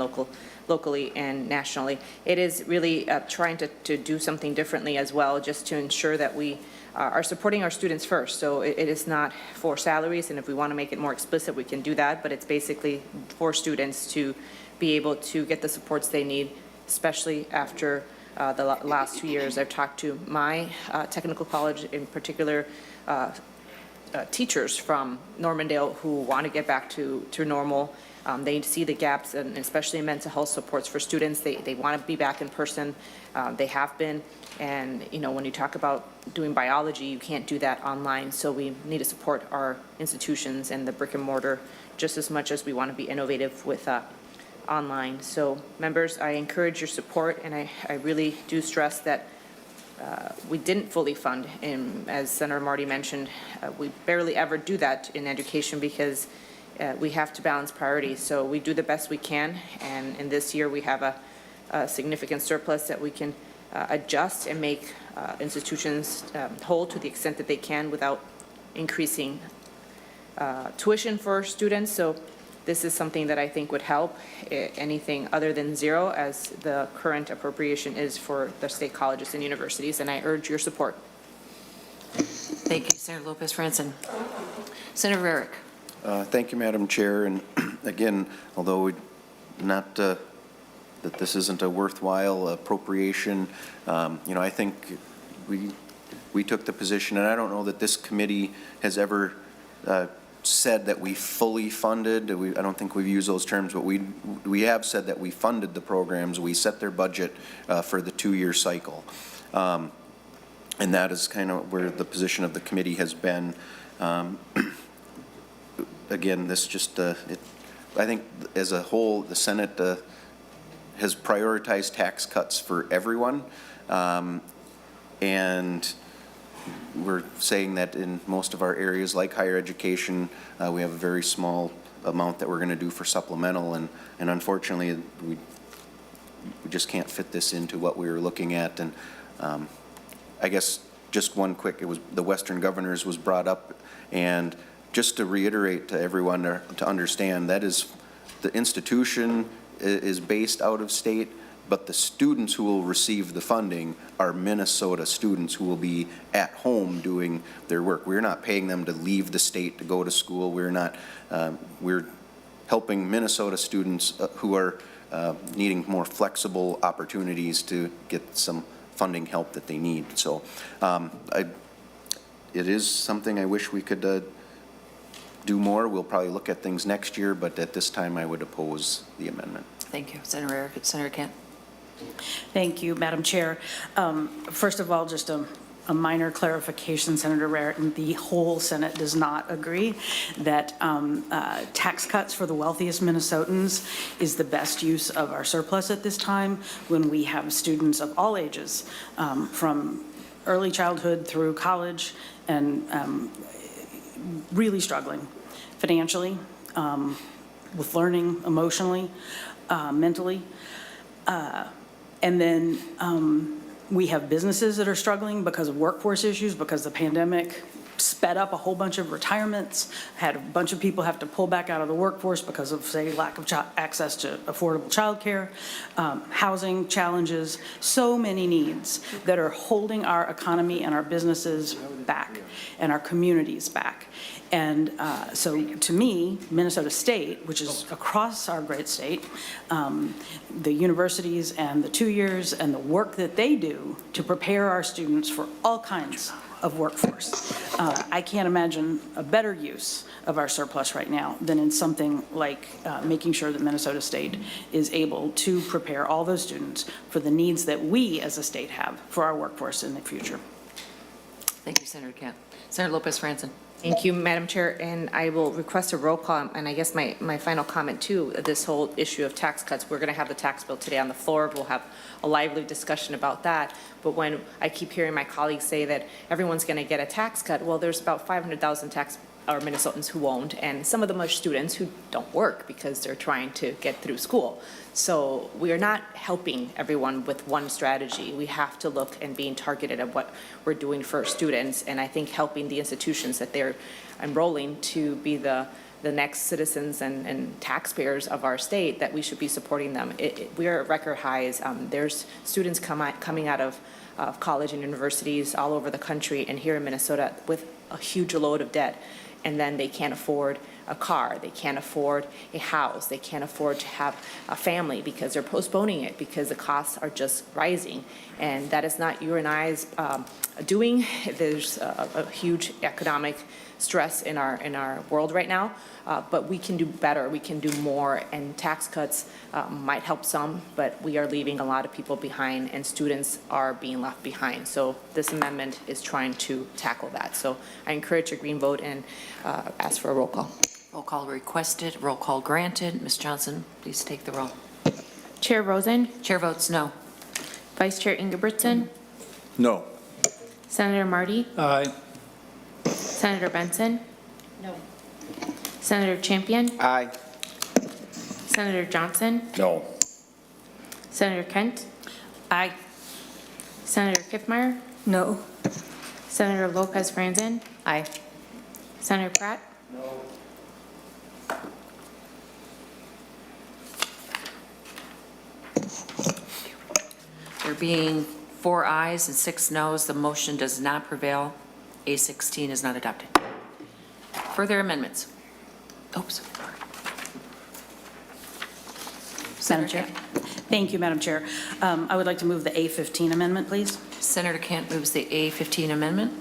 locally and nationally. It is really trying to do something differently as well, just to ensure that we are supporting our students first. So it is not for salaries, and if we want to make it more explicit, we can do that, but it's basically for students to be able to get the supports they need, especially after the last 2 years. I've talked to my technical college, in particular, teachers from Normandale who want to get back to normal. They see the gaps, and especially in mental health supports for students. They want to be back in person. They have been. And, when you talk about doing biology, you can't do that online. So we need to support our institutions and the brick and mortar just as much as we want to be innovative with online. So members, I encourage your support, and I really do stress that we didn't fully fund, and as Senator Marty mentioned, we barely ever do that in education because we have to balance priorities. So we do the best we can, and in this year we have a significant surplus that we can adjust and make institutions whole to the extent that they can without increasing tuition for students. So this is something that I think would help. Anything other than zero, as the current appropriation is for the state colleges and universities, and I urge your support. Thank you, Senator Lopez Franson. Senator Rarick. Thank you, Madam Chair. And again, although that this isn't a worthwhile appropriation, I think we took the position, and I don't know that this committee has ever said that we fully funded. I don't think we've used those terms, but we have said that we funded the programs. We set their budget for the 2-year cycle. And that is kind of where the position of the committee has been. Again, this just, I think as a whole, the Senate has prioritized tax cuts for everyone. And we're saying that in most of our areas, like higher education, we have a very small amount that we're going to do for supplemental. And unfortunately, we just can't fit this into what we were looking at. And I guess just one quick, it was the Western Governors was brought up, and just to reiterate to everyone to understand, that is, the institution is based out of state, but the students who will receive the funding are Minnesota students who will be at home doing their work. We're not paying them to leave the state to go to school. We're helping Minnesota students who are needing more flexible opportunities to get some funding help that they need. So it is something I wish we could do more. We'll probably look at things next year, but at this time I would oppose the amendment. Thank you. Senator Rarick. Senator Kent. Thank you, Madam Chair. First of all, just a minor clarification, Senator Rarick, the whole Senate does not agree that tax cuts for the wealthiest Minnesotans is the best use of our surplus at this time, when we have students of all ages, from early childhood through college, and really struggling financially, with learning, emotionally, mentally. And then we have businesses that are struggling because of workforce issues, because the pandemic sped up a whole bunch of retirements, had a bunch of people have to pull back out of the workforce because of, say, lack of access to affordable childcare, housing challenges, so many needs that are holding our economy and our businesses back and our communities back. And so to me, Minnesota State, which is across our great state, the universities and the 2 years and the work that they do to prepare our students for all kinds of workforce. I can't imagine a better use of our surplus right now than in something like making sure that Minnesota State is able to prepare all those students for the needs that we as a state have for our workforce in the future. Thank you, Senator Kent. Senator Lopez Franson. Thank you, Madam Chair, and I will request a roll call, and I guess my final comment too, this whole issue of tax cuts. We're going to have the tax bill today on the floor. We'll have a lively discussion about that. But when I keep hearing my colleagues say that everyone's going to get a tax cut, well, there's about 500,000 Minnesotans who won't, and some of them are students who don't work because they're trying to get through school. So we are not helping everyone with one strategy. We have to look and being targeted at what we're doing for students, and I think helping the institutions that they're enrolling to be the next citizens and taxpayers of our state, that we should be supporting them. We are at record highs. There's students coming out of college and universities all over the country and here in Minnesota with a huge load of debt, and then they can't afford a car, they can't afford a house, they can't afford to have a family because they're postponing it because the costs are just rising. And that is not you and I's doing. There's a huge economic stress in our world right now, but we can do better, we can do more, and tax cuts might help some, but we are leaving a lot of people behind, and students are being left behind. So this amendment is trying to tackle that. So I encourage a green vote and ask for a roll call. Roll call requested, roll call granted. Ms. Johnson, please take the roll. Chair Rosen, Chair votes no. Vice Chair Ingebrigtsen, No. Senator Marty, Aye. Senator Benson. No. Senator Champion, Aye. Senator Johnson, No. Senator Kent, Aye. Senator Kiffmeyer, No. Senator Lopez Franson, Aye. Senator Pratt. being 4 ayes and 6 noes, the motion does not prevail. A16 is not adopted. Further amendments? Oops. Madam Chair. Thank you, Madam Chair. I would like to move the A15 amendment, please. Senator Kent moves the A15 amendment.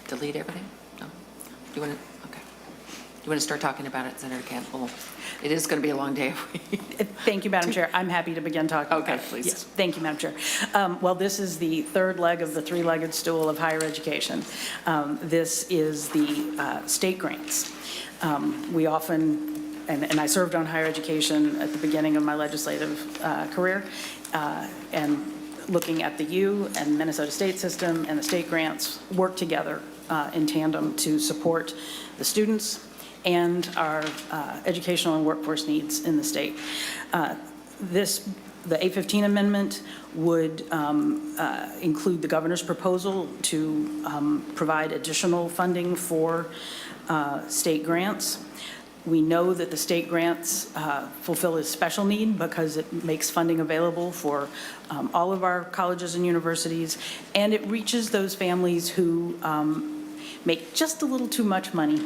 Delete everything? No? Do you want to, okay. Do you want to start talking about it, Senator Kent? Well, it is going to be a long day. Thank you, Madam Chair. I'm happy to begin talking. Okay, about it. please. Yes, thank you, Madam Chair. Well, this is the third leg of the three-legged stool of higher education. This is the state grants. We often, and I served on higher education at the beginning of my legislative career, and looking at the U and Minnesota state system and the state grants work together in tandem to support the students and our educational and workforce needs in the state. The A15 amendment would include the governor's proposal to provide additional funding for state grants. We know that the state grants fulfill a special need because it makes funding available for all of our colleges and universities, and it reaches those families who make just a little too much money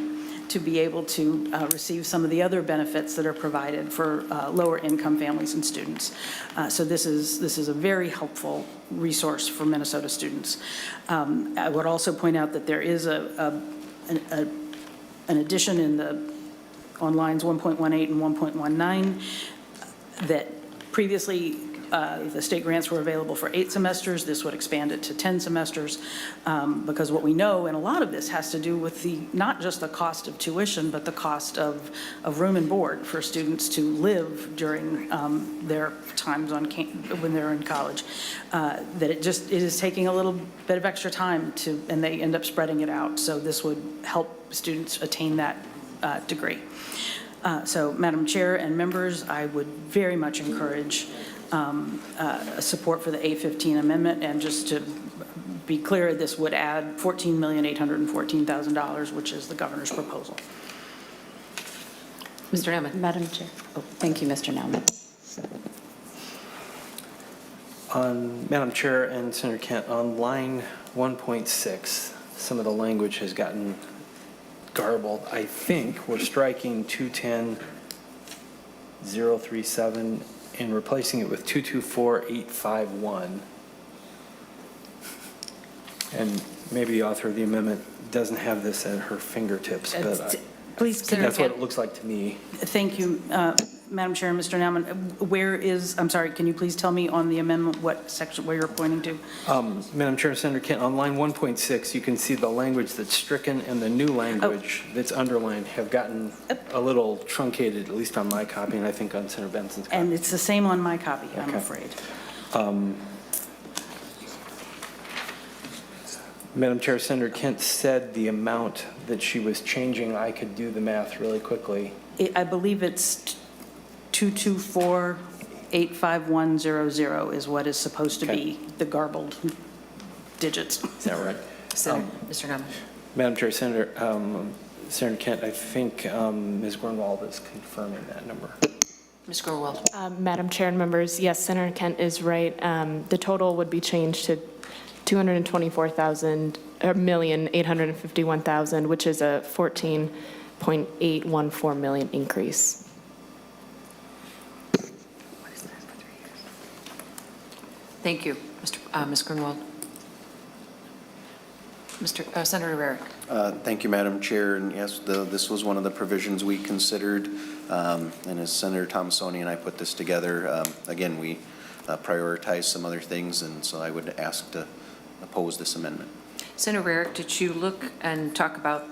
to be able to receive some of the other benefits that are provided for lower income families and students. So this is a very helpful resource for Minnesota students. I would also point out that there is an addition on lines 1.18 and 1.19 that previously the state grants were available for 8 semesters. This would expand it to 10 semesters because what we know, and a lot of this has to do with not just the cost of tuition, but the cost of room and board for students to live during their times when they're in college. That it is taking a little bit of extra time and they end up spreading it out. So this would help students attain that degree. So, Madam Chair and members, I would very much encourage support for the A15 amendment, and just to be clear, this would add $14,814,000, which is the governor's proposal. Mr. Naumann. Madam Chair. Oh, thank you, Mr. Naumann. Madam Chair and Senator Kent, on line 1.6, some of the language has gotten garbled. I think we're striking 210,037 and replacing it with 224,851. And maybe the author of the amendment doesn't have this at her fingertips, but Please, that's what it looks like to me. thank you, Madam Chair and Mr. Naumann. I'm sorry, can you please tell me on the amendment what section, where you're pointing to? Madam Chair, Senator Kent, on line 1.6, you can see the language that's stricken and the new language that's underlined have gotten a little truncated, at least on my copy, and I think on Senator Benson's copy. And it's the same on my copy, I'm Okay. afraid. Madam Chair, Senator Kent said the amount that she was changing. I could do the math really quickly. I believe it's 224,85100 is what is supposed to be the garbled digits. Is that right? Mr. Naumann. Madam Chair, Senator Kent, I think Ms. Grunwald is confirming that number. Ms. Grunwald. Madam Chair and members, yes, Senator Kent is right. The total would be changed to $224,851,000, which is a $14.814 million increase. Thank you, Ms. Grunwald. Senator Rarick. Thank you, Madam Chair. And yes, this was one of the provisions we considered. And as Senator Tomassoni and I put this together, again, we prioritized some other things, and so I would ask to oppose this amendment. Senator Rarick, did you look and talk about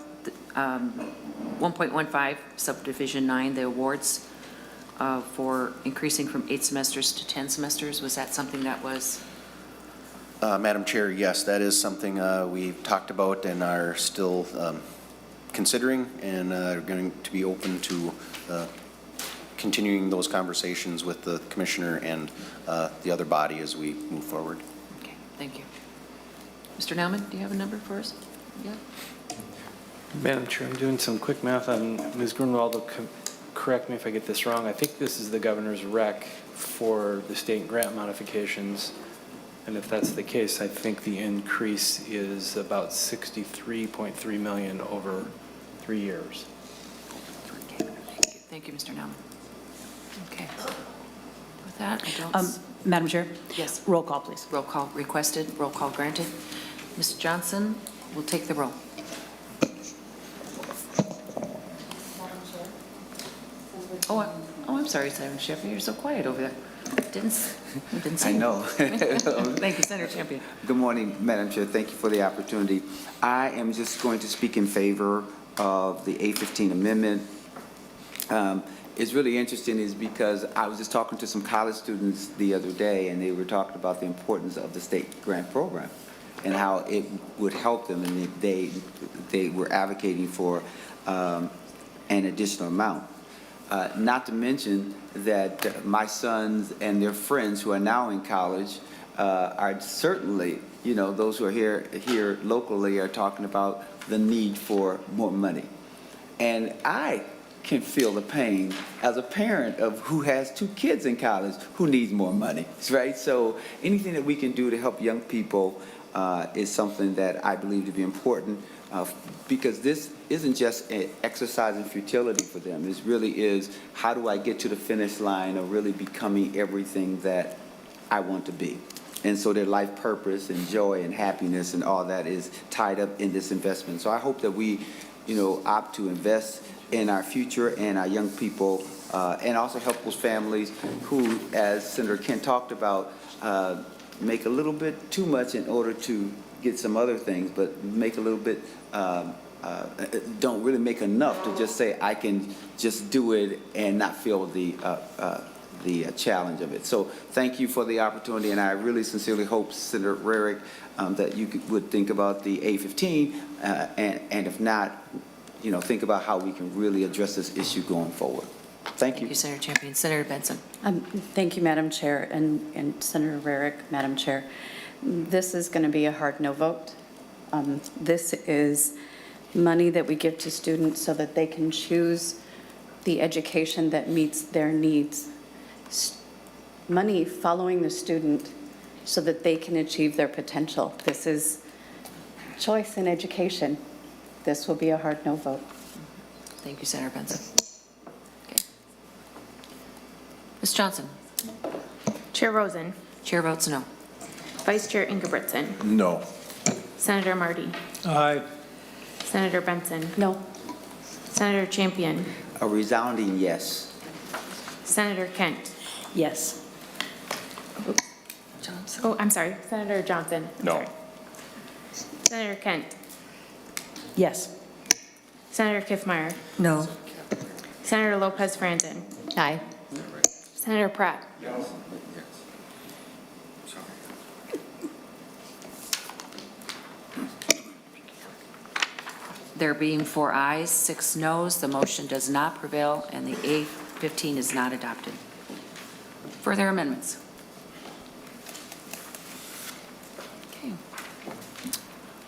1.15 subdivision 9, the awards for increasing from 8 semesters to 10 semesters? Was that something that was? Madam Chair, yes, that is something we talked about and are still considering and are going to be open to continuing those conversations with the commissioner and the other body as we move forward. Okay, thank you. Mr. Nauman, do you have a number for us? Yeah. Madam Chair, I'm doing some quick math on Ms. Grunwald. Correct me if I get this wrong. I think this is the governor's rec for the state grant modifications. And if that's the case, I think the increase is about $63.3 million over 3 years. Thank you, Mr. Nauman. Okay. With that, I don't... Madam Chair? Yes. Roll call, please. Roll call requested, roll call granted. Mr. Johnson will take the roll. I'm sorry, Senator Sheffield, you're so quiet over there. Didn't see I you. know. Thank you, Senator Champion. Good morning, Madam Chair. Thank you for the opportunity. I am just going to speak in favor of the A15 amendment. It's really interesting is because I was just talking to some college students the other day, and they were talking about the importance of the state grant program and how it would help them, and they were advocating for an additional amount. Not to mention that my sons and their friends who are now in college are certainly, those who are here locally are talking about the need for more money. And I can feel the pain as a parent of who has 2 kids in college who needs more money, right? So anything that we can do to help young people is something that I believe to be important. Because this isn't just an exercise in futility for them. This really is, how do I get to the finish line of really becoming everything that I want to be? And so their life purpose and joy and happiness and all that is tied up in this investment. So I hope that we, opt to invest in our future and our young people and also help those families who, as Senator Kent talked about, make a little bit too much in order to get some other things, but make a little bit, don't really make enough to just say, I can just do it and not feel the challenge of it. So thank you for the opportunity, and I really sincerely hope, Senator Rarick, that you would think about the A15, and if not, think about how we can really address this issue going forward. Thank you. Thank you, Senator Champion. Senator Benson. Thank you, Madam Chair, and Senator Rarick, Madam Chair. This is going to be a hard no vote. This is money that we give to students so that they can choose the education that meets their needs. Money following the student so that they can achieve their potential. This is choice in education. This will be a hard no vote. Thank you, Senator Benson. Okay. Ms. Johnson. Chair Rosen, Chair votes no. Vice Chair Ingebrigtsen, No. Senator Marty, Aye. Senator Benson, No. Senator Champion, A resounding yes. Senator Kent. Yes. Oh, I'm sorry, Senator Johnson. I'm No. sorry. Senator Kent, Yes. Senator Kiffmeyer, No. Senator Lopez Franzen, Aye. Senator Pratt. There being 4 ayes, 6 noes, the motion does not prevail, and the A15 is not adopted. Further amendments? Okay.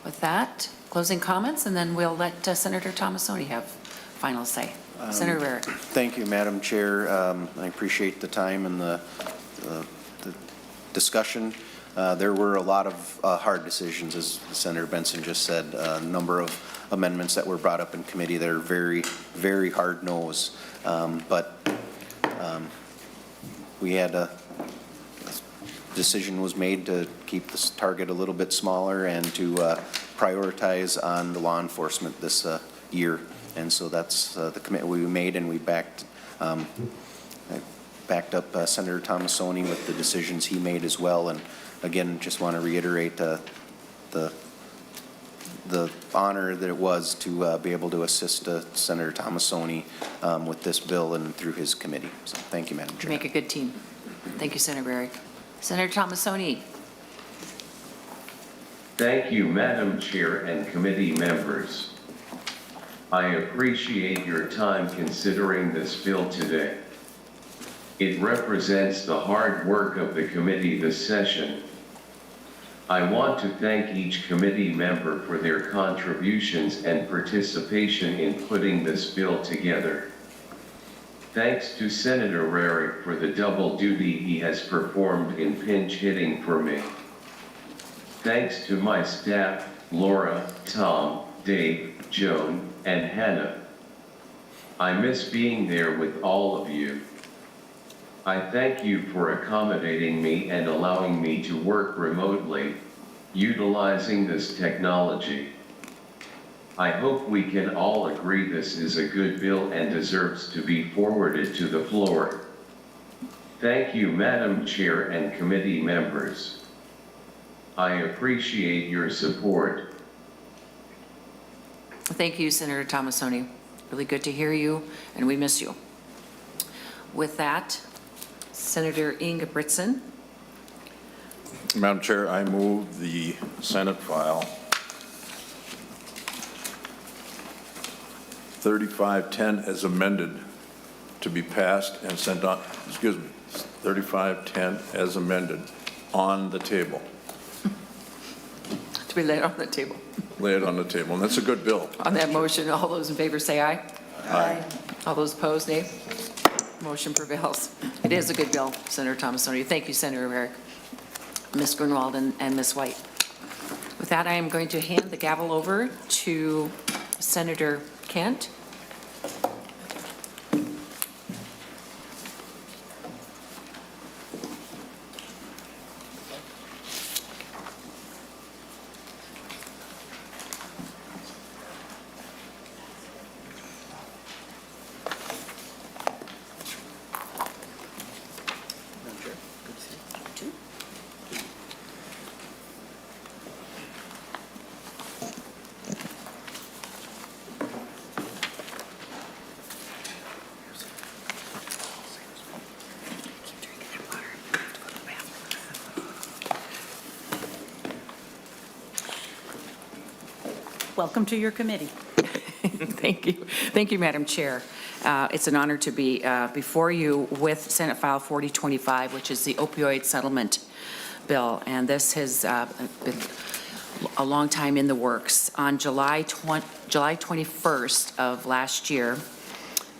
With that, closing comments, and then we'll let Senator Tomassoni have final say. Senator Rarick. Thank you, Madam Chair. I appreciate the time and the discussion. There were a lot of hard decisions, as Senator Benson just said, a number of amendments that were brought up in committee that are very, very hard no's. But we had a decision was made to keep this target a little bit smaller and to prioritize on the law enforcement this year. And so that's the commitment we made, and we backed up Senator Tomassoni with the decisions he made as well. And again, just want to reiterate the honor that it was to be able to assist Senator Tomassoni with this bill and through his committee. So thank you, Madam You Chair. make a good team. Thank you, Senator Rarick. Senator Tomassoni. Thank you, Madam Chair and committee members. I appreciate your time considering this bill today. It represents the hard work of the committee this session. I want to thank each committee member for their contributions and participation in putting this bill together. Thanks to Senator Rarick for the double duty he has performed in pinch hitting for me. Thanks to my staff, Laura, Tom, Dave, Joan, and Hannah. I miss being there with all of you. I thank you for accommodating me and allowing me to work remotely, utilizing this technology. I hope we can all agree this is a good bill and deserves to be forwarded to the floor. Thank you, Madam Chair and committee members. I appreciate your support. Thank you, Senator Tomassoni. Really good to hear you, and we miss you. With that, Senator Ingebrigtsen. Madam Chair, I move the Senate file 3510 as amended to be passed and sent on, 3510 as amended on the table. To be laid on the table. Lay it on the table, and that's a good bill. On that motion, all those in favor say aye. Aye. All those opposed, nay. Motion prevails. It is a good bill, Senator Tomassoni. Thank you, Senator Rarick, Ms. Grunwald, and Ms. White. With that, I am going to hand the gavel over to Senator Kent. Welcome to your committee. Thank you. Thank you, Madam Chair. It's an honor to be before you with Senate File 4025, which is the opioid settlement bill. And this has been a long time in the works. On July 21st of last year,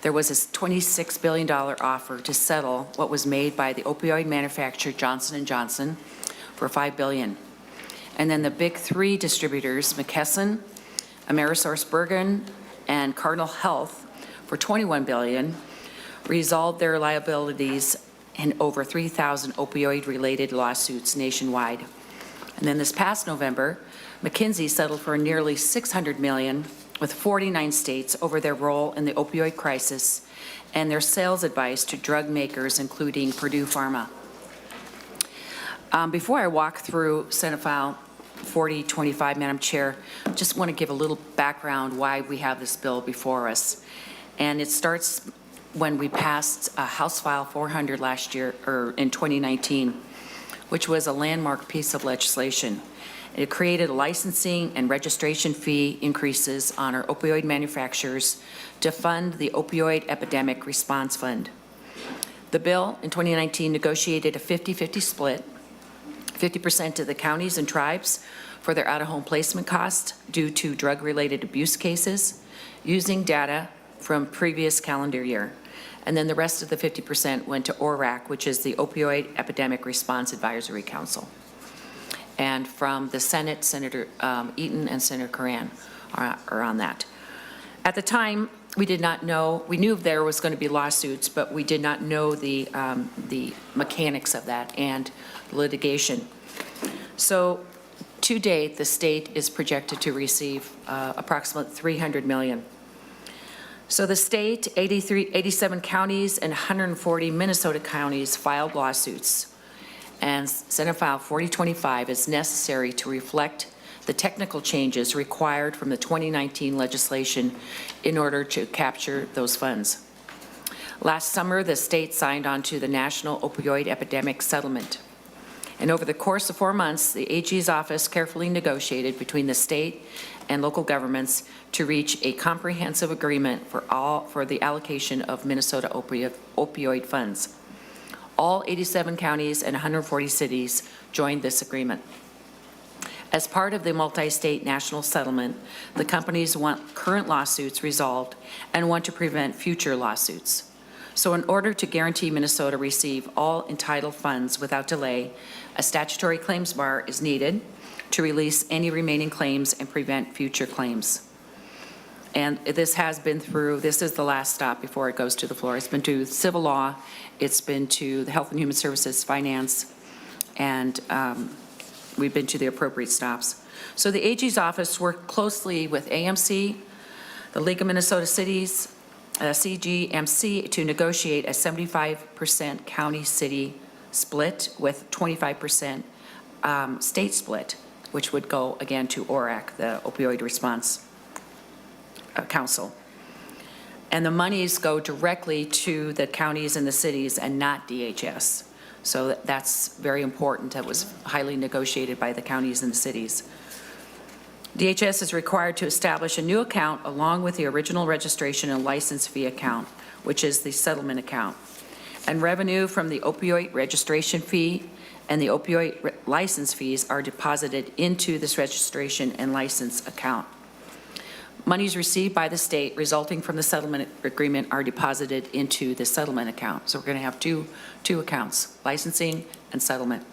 there was a $26 billion offer to settle what was made by the opioid manufacturer Johnson & Johnson for $5 billion. And then the big three distributors, McKesson, AmerisourceBergen, and Cardinal Health, for $21 billion, resolved their liabilities in over 3,000 opioid-related lawsuits nationwide. And then this past November, McKinsey settled for nearly $600 million with 49 states over their role in the opioid crisis and their sales advice to drug makers, including Purdue Pharma. Before I walk through Senate File 4025, Madam Chair, just want to give a little background why we have this bill before us. And it starts when we passed House File 400 last year, or in 2019, which was a landmark piece of legislation. It created licensing and registration fee increases on our opioid manufacturers to fund the opioid epidemic response fund. The bill in 2019 negotiated a 50-50 split, 50% to the counties and tribes for their out-of-home placement costs due to drug-related abuse cases, using data from previous calendar year. And then the rest of the 50% went to ORAC, which is the Opioid Epidemic Response Advisory Council. And from the Senate, Senator Eaton and Senator Curran are on that. At the time, we did not know, we knew there was going to be lawsuits, but we did not know the mechanics of that and litigation. So to date, the state is projected to receive approximately $300 million. So the state, 87 counties and 140 Minnesota counties filed lawsuits. And Senate File 4025 is necessary to reflect the technical changes required from the 2019 legislation in order to capture those funds. Last summer, the state signed on to the National Opioid Epidemic Settlement. And over the course of 4 months, the AG's office carefully negotiated between the state and local governments to reach a comprehensive agreement for the allocation of Minnesota opioid funds. All 87 counties and 140 cities joined this agreement. As part of the multi-state national settlement, the companies want current lawsuits resolved and want to prevent future lawsuits. So in order to guarantee Minnesota receive all entitled funds without delay, a statutory claims bar is needed to release any remaining claims and prevent future claims. And this has been through, this is the last stop before it goes to the floor. It's been to civil law, it's been to the Health and Human Services, Finance, and we've been to the appropriate stops. So the AG's office worked closely with AMC, the League of Minnesota Cities, CGMC, to negotiate a 75% county-city split with 25% state split, which would go again to ORAC, the Opioid Response Council. And the monies go directly to the counties and the cities and not DHS. So that's very important. That was highly negotiated by the counties and the cities. DHS is required to establish a new account along with the original registration and license fee account, which is the settlement account. And revenue from the opioid registration fee and the opioid license fees are deposited into this registration and license account. Monies received by the state resulting from the settlement agreement are deposited into the settlement account. So we're going to have two accounts, licensing and settlement.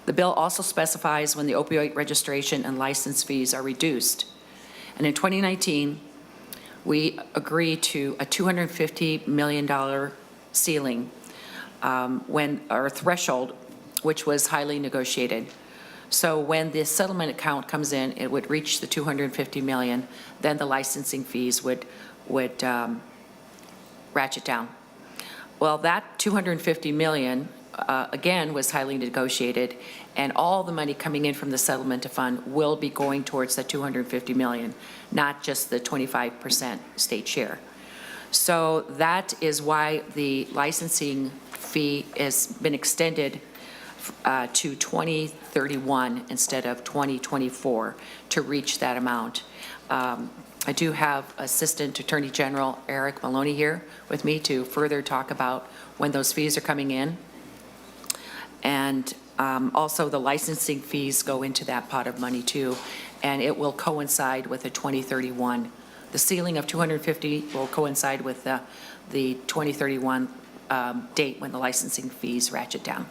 The bill also specifies when the opioid registration and license fees are reduced. And in 2019, we agreed to a $250 million ceiling our threshold, which was highly negotiated. So when the settlement account comes in, it would reach the $250 million, then the licensing fees would ratchet down. Well, that $250 million, again, was highly negotiated, and all the money coming in from the settlement fund will be going towards the $250 million, not just the 25% state share. So that is why the licensing fee has been extended to 2031 instead of 2024 to reach that amount. I do have Assistant Attorney General Eric Maloney here with me to further talk about when those fees are coming in. And also the licensing fees go into that pot of money too, and it will coincide with the 2031. The ceiling of 250 will coincide with the 2031 date when the licensing fees ratchet down.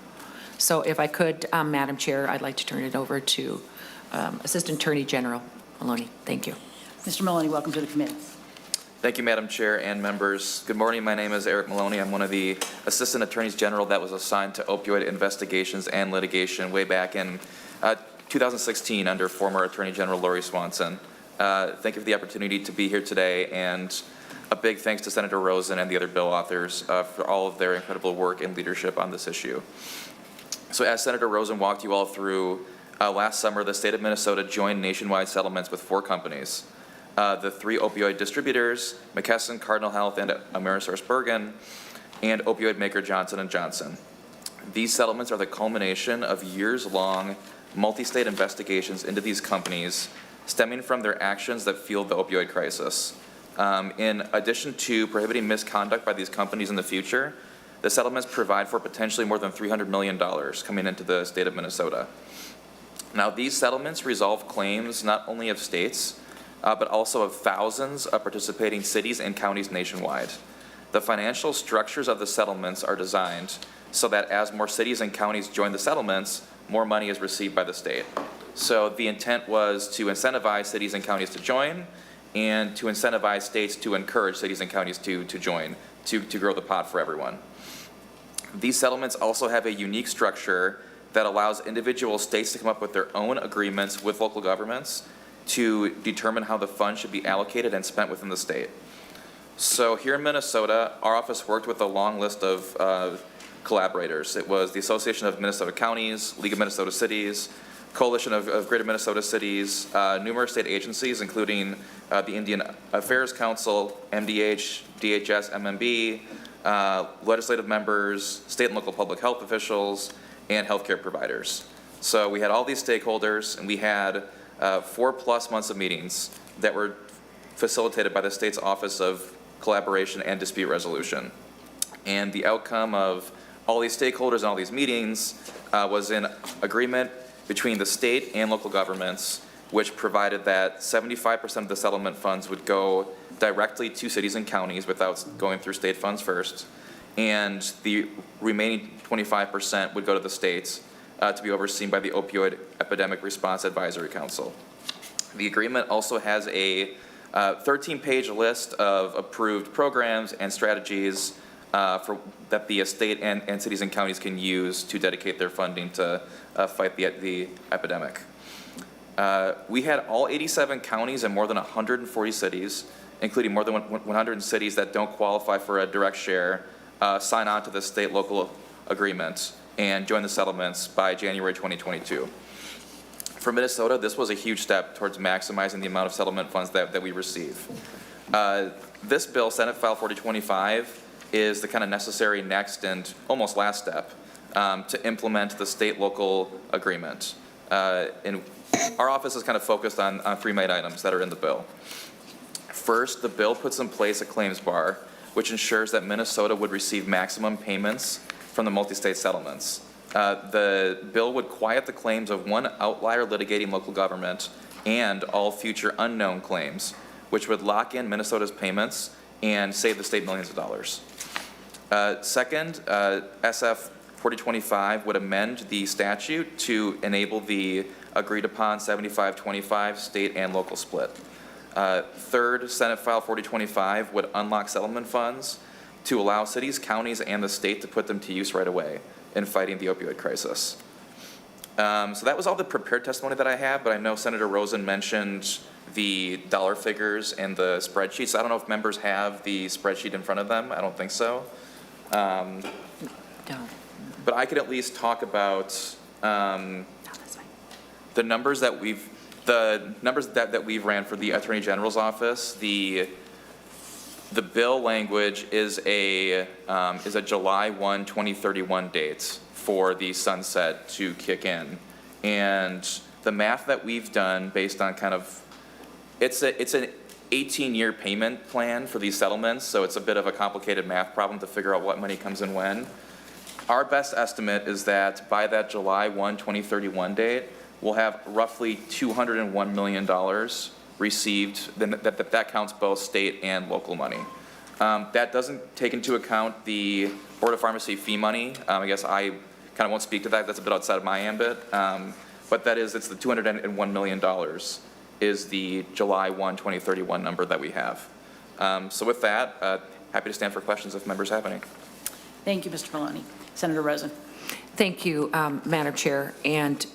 So if I could, Madam Chair, I'd like to turn it over to Assistant Attorney General Maloney. Thank you. Mr. Maloney, welcome to the committee. Thank you, Madam Chair and members. Good morning. My name is Eric Maloney. I'm one of the Assistant Attorneys General that was assigned to opioid investigations and litigation way back in 2016 under former Attorney General Lori Swanson. Thank you for the opportunity to be here today, and a big thanks to Senator Rosen and the other bill authors for all of their incredible work and leadership on this issue. So as Senator Rosen walked you all through, last summer the state of Minnesota joined nationwide settlements with 4 companies. The 3 opioid distributors, McKesson, Cardinal Health, and AmerisourceBergen, and opioid maker Johnson & Johnson. These settlements are the culmination of years-long multi-state investigations into these companies stemming from their actions that fueled the opioid crisis. In addition to prohibiting misconduct by these companies in the future, the settlements provide for potentially more than $300 million coming into the state of Minnesota. Now, these settlements resolve claims not only of states, but also of thousands of participating cities and counties nationwide. The financial structures of the settlements are designed so that as more cities and counties join the settlements, more money is received by the state. So the intent was to incentivize cities and counties to join, and to incentivize states to encourage cities and counties to join, to grow the pot for everyone. These settlements also have a unique structure that allows individual states to come up with their own agreements with local governments to determine how the funds should be allocated and spent within the state. So here in Minnesota, our office worked with a long list of collaborators. It was the Association of Minnesota Counties, League of Minnesota Cities, Coalition of Greater Minnesota Cities, numerous state agencies, including the Indian Affairs Council, MDH, DHS, MMB, legislative members, state and local public health officials, and healthcare providers. So we had all these stakeholders, and we had 4+ months of meetings that were facilitated by the state's Office of Collaboration and Dispute Resolution. And the outcome of all these stakeholders and all these meetings was in agreement between the state and local governments, which provided that 75% of the settlement funds would go directly to cities and counties without going through state funds first, and the remaining 25% would go to the states to be overseen by the Opioid Epidemic Response Advisory Council. The agreement also has a 13-page list of approved programs and strategies that the state and cities and counties can use to dedicate their funding to fight the epidemic. We had all 87 counties and more than 140 cities, including more than 100 cities that don't qualify for a direct share, sign on to the state-local agreement and join the settlements by January 2022. For Minnesota, this was a huge step towards maximizing the amount of settlement funds that we receive. This bill, Senate File 4025, is the kind of necessary next and almost last step to implement the state-local agreement. And our office is kind of focused on 3 main items that are in the bill. First, the bill puts in place a claims bar, which ensures that Minnesota would receive maximum payments from the multi-state settlements. The bill would quiet the claims of one outlier litigating local government and all future unknown claims, which would lock in Minnesota's payments and save the state millions of dollars. Second, SF 4025 would amend the statute to enable the agreed-upon 75-25 state and local split. Third, Senate File 4025 would unlock settlement funds to allow cities, counties, and the state to put them to use right away in fighting the opioid crisis. So that was all the prepared testimony that I have, but I know Senator Rosen mentioned the dollar figures and the spreadsheets. I don't know if members have the spreadsheet in front of them. I don't think so. No. But I could at least talk about the numbers that we've ran for the Attorney General's office. The bill language is a July 1, 2031 date for the sunset to kick in, and the math that we've done based on kind of it's an 18-year payment plan for these settlements, so it's a bit of a complicated math problem to figure out what money comes in when. Our best estimate is that by that July 1, 2031 date, we'll have roughly $201 million received. That counts both state and local money. That doesn't take into account the Board of Pharmacy fee money. I guess I kind of won't speak to that. That's a bit outside of my ambit. But it's the $201 million is the July 1, 2031 number that we have. So with that, happy to stand for questions if members have any. Thank you, Mr. Maloney. Senator Rosen. Thank you, Madam Chair. And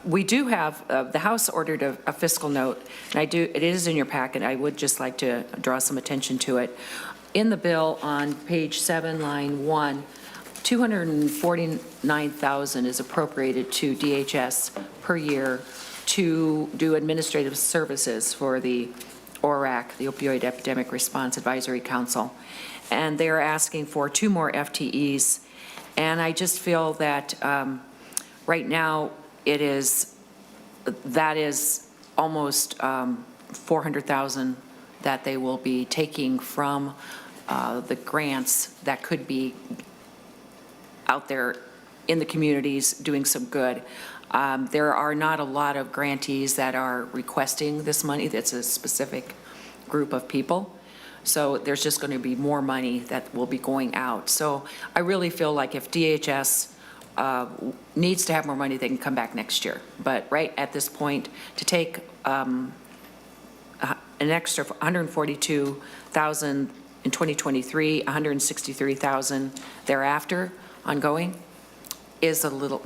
we do have, the House ordered a fiscal note, and it is in your packet. I would just like to draw some attention to it. In the bill on page 7, line 1, $249,000 is appropriated to DHS per year to do administrative services for the ORAC, the Opioid Epidemic Response Advisory Council. And they're asking for 2 more FTEs. And I just feel that right now that is almost $400,000 that they will be taking from the grants that could be out there in the communities doing some good. There are not a lot of grantees that are requesting this money. That's a specific group of people. So there's just going to be more money that will be going out. So I really feel like if DHS needs to have more money, they can come back next year. But right at this point, to take an extra $142,000 in 2023, $163,000 thereafter, ongoing, is a little.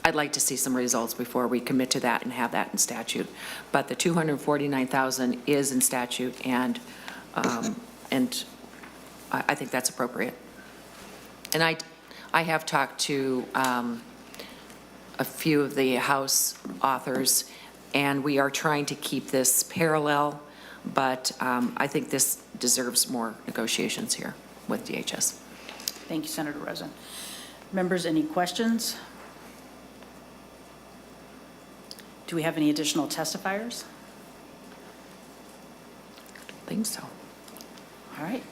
I'd like to see some results before we commit to that and have that in statute. But the $249,000 is in statute, and I think that's appropriate. And I have talked to a few of the House authors, and we are trying to keep this parallel, but I think this deserves more negotiations here with DHS. Thank you, Senator Rosen. Members, any questions? Do we have any additional testifiers? I think so. All right.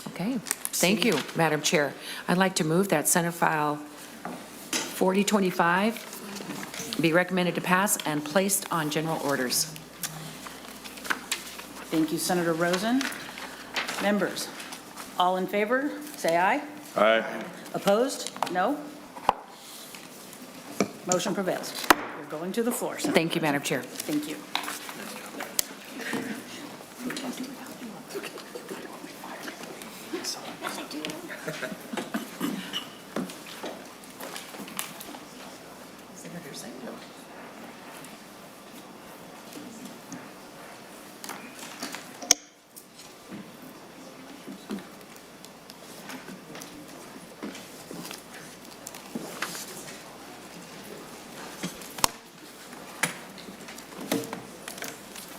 Okay, thank you, Madam Chair. I'd like to move that Senate File 4025 be recommended to pass and placed on general orders. Thank you, Senator Rosen. Members, all in favor, say aye. Aye. Opposed? No? Motion prevails. You're going to the floor, Senator. Thank you, Madam Chair. Thank you.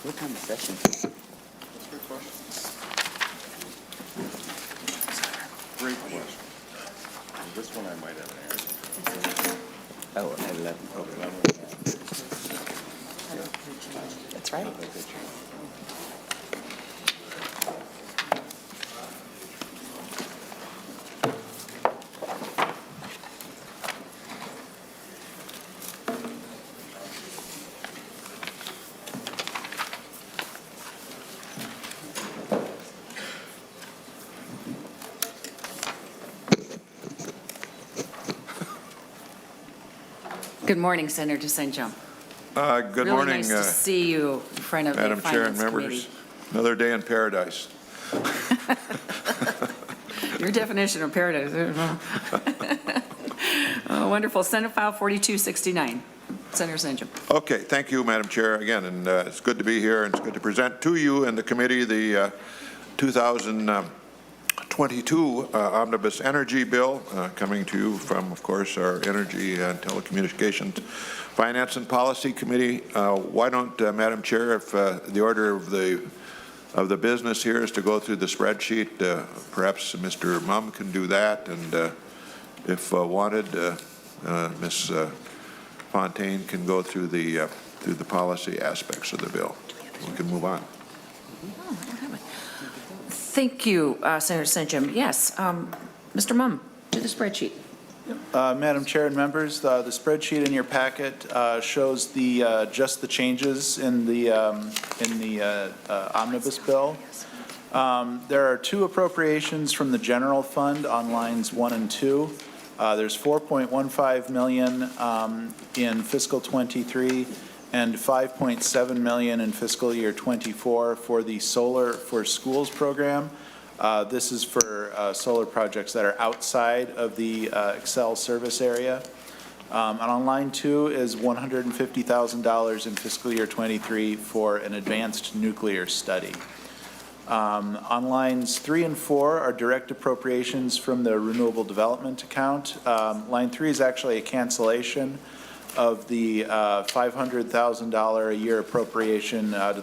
What kind of session? Great question. This one I might have an answer. Oh, at 11. That's right. Good morning, Senator Senjem. Good Really morning, nice to see you in front of the Madam Chair and Finance members. Committee. Another day in paradise. Your definition of paradise. Oh, wonderful. Senate File 4269. Senator Senjem. Okay, thank you, Madam Chair, again, and it's good to be here, and it's good to present to you and the committee the 2022 Omnibus Energy Bill, coming to you from, of course, our Energy and Telecommunications Finance and Policy Committee. Why don't, Madam Chair, if the order of the business here is to go through the spreadsheet, perhaps Mr. Mumm can do that, and if wanted, Ms. Fontaine can go through the policy aspects of the bill. We can move on. Thank you, Senator Senjem. Yes, Mr. Mumm, do the spreadsheet. Madam Chair and members, the spreadsheet in your packet shows just the changes in the omnibus bill. There are two appropriations from the general fund on lines 1 and 2. There's $4.15 million in fiscal 23 and $5.7 million in fiscal year 24 for the Solar for Schools program. This is for solar projects that are outside of the Excel service area. And on line 2 is $150,000 in fiscal year 23 for an advanced nuclear study. On lines 3 and 4 are direct appropriations from the renewable development account. Line 3 is actually a cancellation of the $500,000 a year appropriation to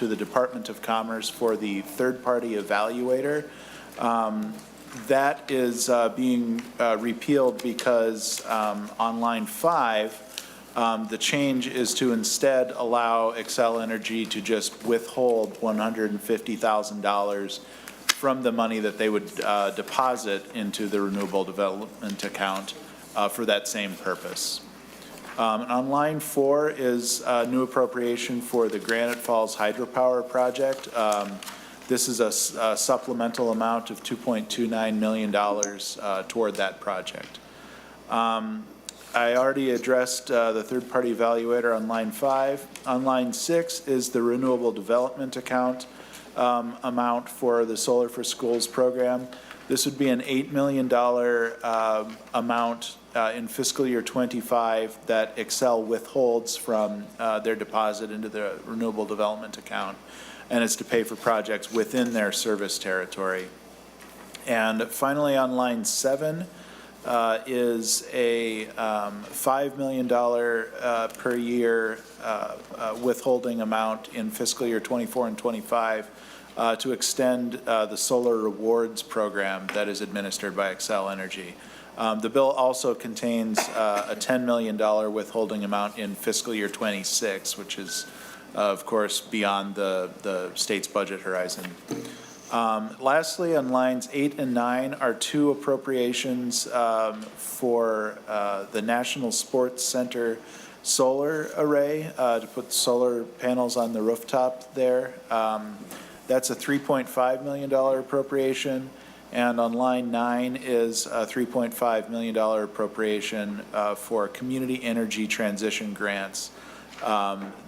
the Department of Commerce for the third-party evaluator. That is being repealed because on line 5, the change is to instead allow Xcel Energy to just withhold $150,000 from the money that they would deposit into the renewable development account for that same purpose. On line 4 is a new appropriation for the Granite Falls Hydropower project. This is a supplemental amount of $2.29 million toward that project. I already addressed the third-party evaluator on line 5. On line 6 is the renewable development account amount for the Solar for Schools program. This would be an $8 million amount in fiscal year 25 that Xcel withholds from their deposit into the renewable development account, and it's to pay for projects within their service territory. And finally, on line 7 is a $5 million per year withholding amount in fiscal year 24 and 25 to extend the solar rewards program that is administered by Xcel Energy. The bill also contains a $10 million withholding amount in fiscal year '26, which is, of course, beyond the state's budget horizon. Lastly, on lines 8 and 9 are two appropriations for the National Sports Center solar array to put solar panels on the rooftop there. That's a $3.5 million appropriation. And on line 9 is a $3.5 million appropriation for community energy transition grants.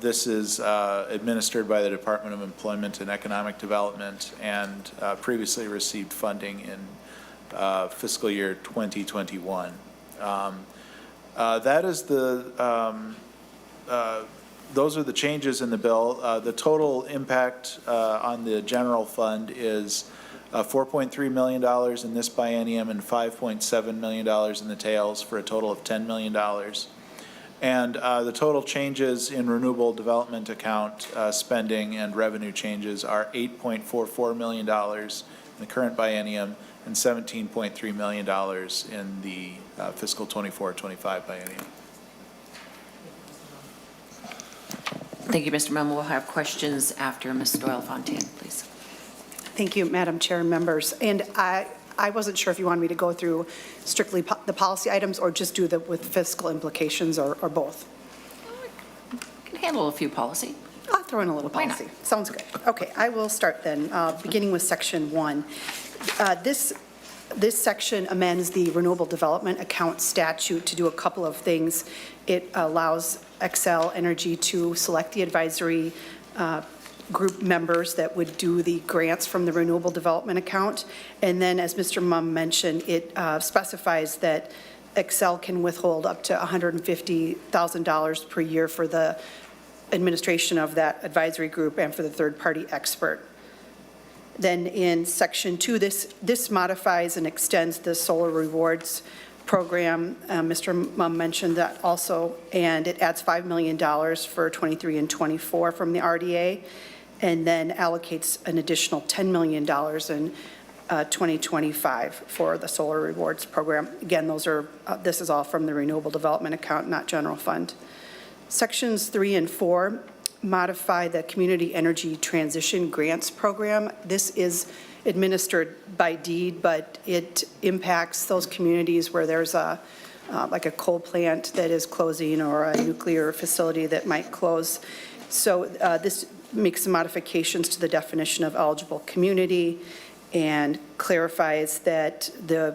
This is administered by the Department of Employment and Economic Development and previously received funding in fiscal year 2021. That is those are the changes in the bill. The total impact on the general fund is $4.3 million in this biennium and $5.7 million in the tails for a total of $10 million. And the total changes in renewable development account spending and revenue changes are $8.44 million in the current biennium and $17.3 million in the fiscal 24-25 biennium. Thank you, Mr. Memmel. We'll have questions after Ms. Doyle-Fontaine, please. Thank you, Madam Chair and members. And I wasn't sure if you wanted me to go through strictly the policy items or just do the with fiscal implications or both. You can handle a few policy. I'll throw in a little Why not? policy. Sounds good. Okay, I will start then, beginning with section 1. This section amends the renewable development account statute to do a couple of things. It allows Xcel Energy to select the advisory group members that would do the grants from the renewable development account. And then, as Mr. Mumm mentioned, it specifies that Xcel can withhold up to $150,000 per year for the administration of that advisory group and for the third-party expert. Then in section 2, this modifies and extends the solar rewards program. Mr. Mumm mentioned that also, and it adds $5 million for 23 and 24 from the RDA, and then allocates an additional $10 million in 2025 for the solar rewards program. Again, this is all from the renewable development account, not general fund. Sections 3 and 4 modify the community energy transition grants program. This is administered by deed, but it impacts those communities where there's like a coal plant that is closing or a nuclear facility that might close. So this makes some modifications to the definition of eligible community and clarifies that the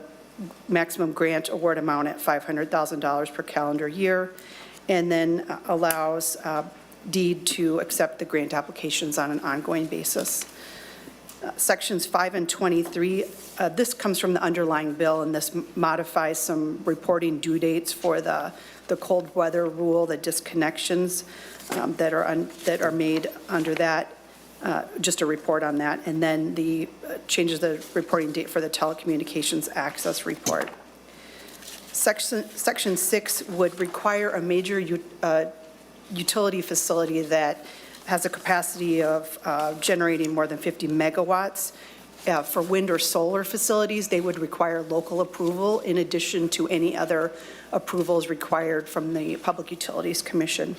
maximum grant award amount at $500,000 per calendar year, and then allows deed to accept the grant applications on an ongoing basis. Sections 5 and 23, this comes from the underlying bill, and this modifies some reporting due dates for the cold weather rule, the disconnections that are made under that, just a report on that, and then the changes the reporting date for the telecommunications access report. Section 6 would require a major utility facility that has a capacity of generating more than 50 megawatts. For wind or solar facilities, they would require local approval in addition to any other approvals required from the Public Utilities Commission.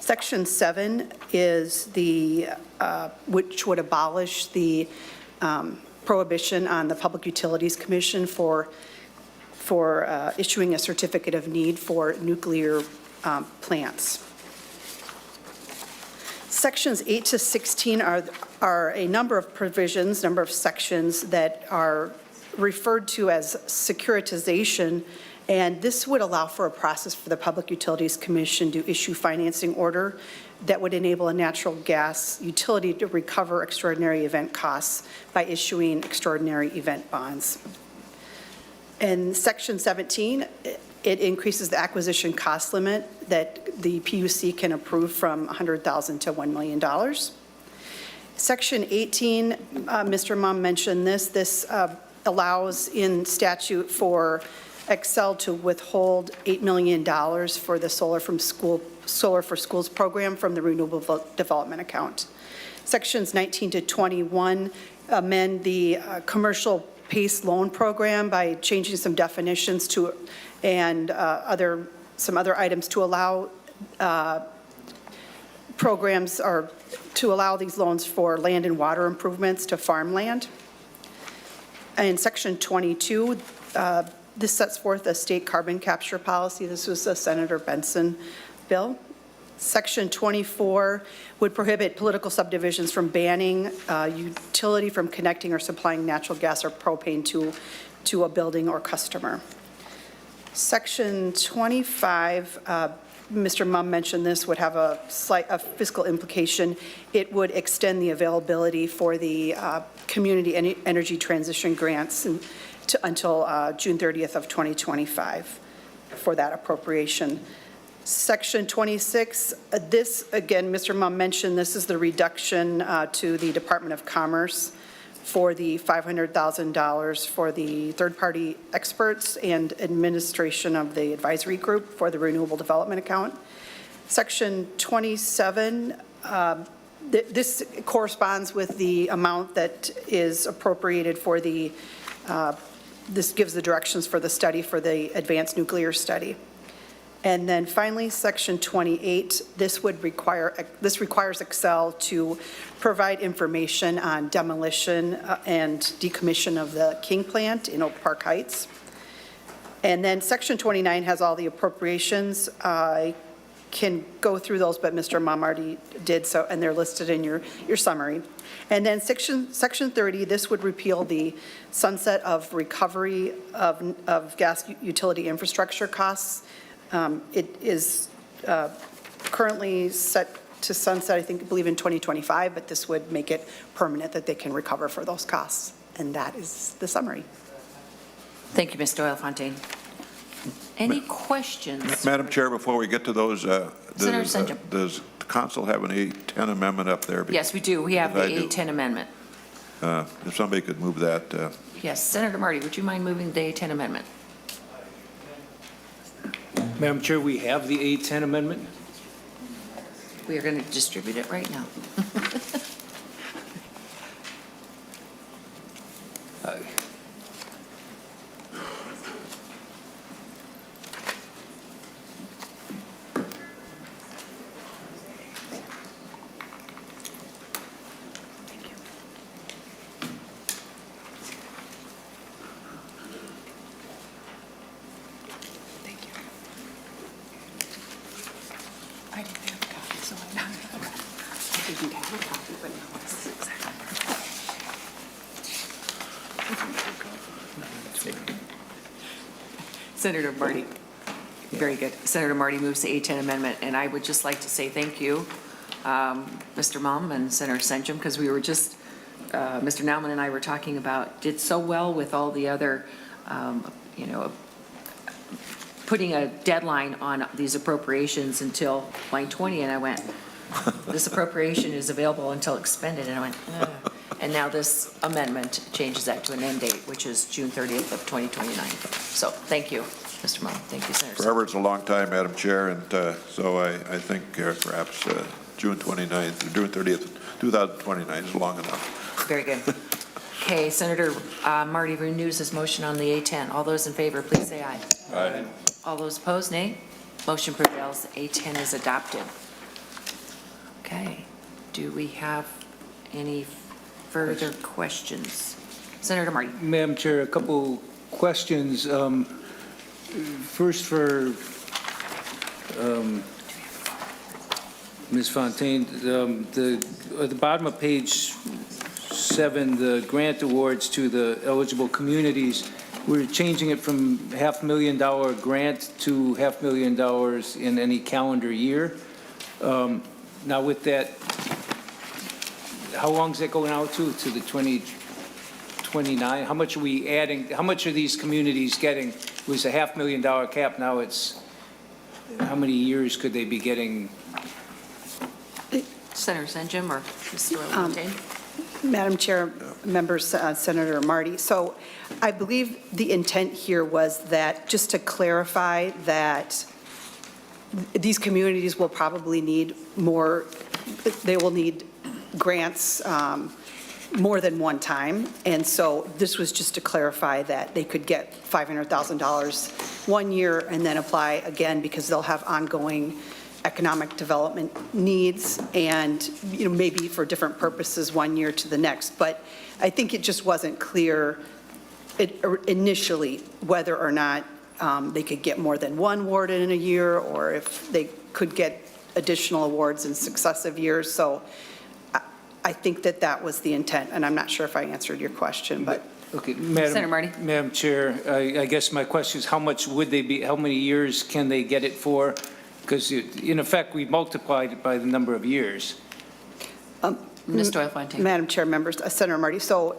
Section 7 is which would abolish the prohibition on the Public Utilities Commission for issuing a certificate of need for nuclear plants. Sections 8 to 16 are a number of provisions, number of sections that are referred to as securitization, and this would allow for a process for the Public Utilities Commission to issue financing order that would enable a natural gas utility to recover extraordinary event costs by issuing extraordinary event bonds. In Section 17, it increases the acquisition cost limit that the PUC can approve from $100,000 to $1 million. Section 18, Mr. Mumm mentioned this allows in statute for Xcel to withhold $8 million for the Solar for Schools program from the Renewable Development Account. Sections 19 to 21 amend the commercial PACE loan program by changing some definitions to, and some other items to allow programs, or to allow these loans for land and water improvements to farmland. In Section 22, this sets forth a state carbon capture policy. This was a Senator Benson bill. Section 24 would prohibit political subdivisions from banning utility from connecting or supplying natural gas or propane to a building or customer. Section 25, Mr. Mumm mentioned this, would have a fiscal implication. It would extend the availability for the community energy transition grants until June 30th of 2025 for that appropriation. Section 26, this, again, Mr. Mumm mentioned, this is the reduction to the Department of Commerce for the $500,000 for the third-party experts and administration of the advisory group for the renewable development account. Section 27, this corresponds with the amount that is appropriated for the, this gives the directions for the study for the advanced nuclear study. And then finally, Section 28, this requires Excel to provide information on demolition and decommission of the King plant in Oak Park Heights. And then Section 29 has all the appropriations. I can go through those, but Mr. Mumm already did so, and they're listed in your summary. And then Section 30, this would repeal the sunset of recovery of gas utility infrastructure costs. It is currently set to sunset, I believe in 2025, but this would make it permanent that they can recover for those costs. And that is the summary. Thank you, Ms. Doyle-Fontaine. Any questions? Madam Chair, before we get to those, Senator Senjem. does the council have an 810 amendment up there? Yes, we do. We have the I do. 810 amendment. If somebody could move that. Yes, Senator Marty, would you mind moving the 810 amendment? Madam Chair, we have the 810 amendment. We are going to distribute it right now. Senator Marty. Very good. Senator Marty moves the 810 amendment, and I would just like to say thank you, Mr. Mumm and Senator Senjem, because we were just, Mr. Nauman and I were talking about, did so well with all the other, putting a deadline on these appropriations until line 20, and I went, this appropriation is available until expended, and I went, ugh. And now this amendment changes that to an end date, which is June 30th of 2029. So thank you, Mr. Mumm. Thank you, Senator. Forever it's a long time, Madam Chair, and so I think perhaps June 29th, or June 30th, 2029 is long enough. Very good. Okay, Senator Marty renews his motion on the A10. All those in favor, please say aye. Aye. All those opposed, nay. Motion prevails. A10 is adopted. Okay. Do we have any further questions? Senator Marty. Madam Chair, a couple questions. First for Ms. Fontaine, at the bottom of page 7, the grant awards to the eligible communities, we're changing it from $500,000 grant to $500,000 in any calendar year. Now with that, how long is that going out to the 2029? How much are we adding? How much are these communities getting? It was a $500,000 cap. Now it's, how many years could they be getting? Senator Senjem or Ms. Doyle-Fontaine? Madam Chair, members, Senator Marty. So I believe the intent here was that, just to clarify, that these communities will probably need more, they will need grants more than one time. And so this was just to clarify that they could get $500,000 one year and then apply again because they'll have ongoing economic development needs and, maybe for different purposes one year to the next. But I think it just wasn't clear initially whether or not they could get more than one award in a year or if they could get additional awards in successive years. So I think that was the intent, and I'm not sure if I answered your question, but. Okay, Senator Marty. Madam Chair, I guess my question is how much would they be, how many years can they get it for? Because in effect, we multiplied it by the number of years. Ms. Doyle-Fontaine. Madam Chair, members, Senator Marty, so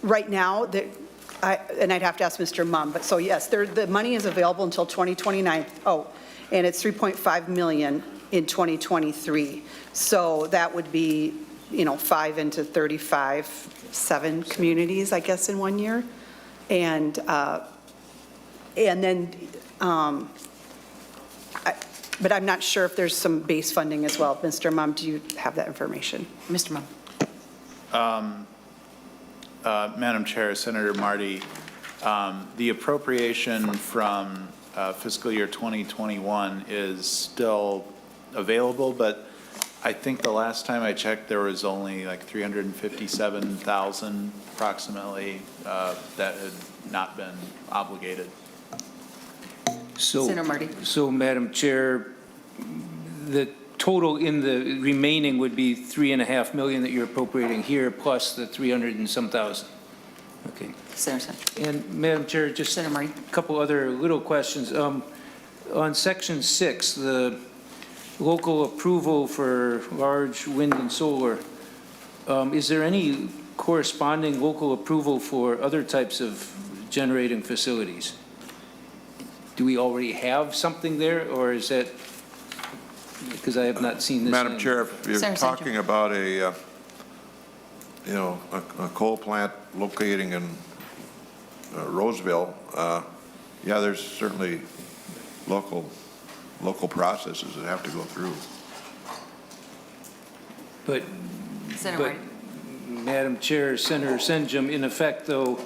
right now, and I'd have to ask Mr. Mumm, but so yes, the money is available until 2029. Oh, and it's $3.5 million in 2023. So that would be, 5 into 35, 7 communities, I guess, in 1 year. And then, but I'm not sure if there's some base funding as well. Mr. Mumm, do you have that information? Mr. Mumm. Madam Chair, Senator Marty, the appropriation from fiscal year 2021 is still available, but I think the last time I checked, there was only like 357,000 approximately that had not been obligated. So, Senator Marty. So, Madam Chair, the total in the remaining would be $3.5 million that you're appropriating here, plus the 300 and some thousand. Okay. Senator Senjem. And Madam Chair, just Senator Marty. a couple other little questions. On Section 6, the local approval for large wind and solar, is there any corresponding local approval for other types of generating facilities? Do we already have something there, or is that, because I have not seen this? Madam Chair, if you're Senator talking about a coal plant locating in Roseville, yeah, there's certainly local processes that have to go through. But, Senator but, Marty. Madam Chair, Senator Senjem, in effect, though,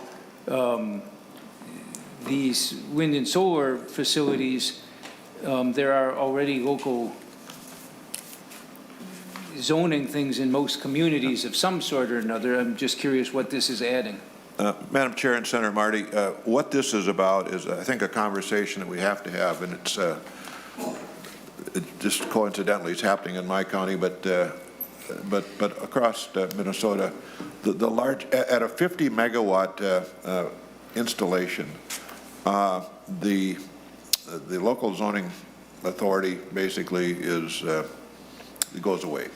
these wind and solar facilities, there are already local zoning things in most communities of some sort or another. I'm just curious what this is adding. Madam Chair and Senator Marty, what this is about is, I think, a conversation that we have to have, and it's just coincidentally it's happening in my county, but across Minnesota, the large at a 50 megawatt installation, the local zoning authority basically is it goes away,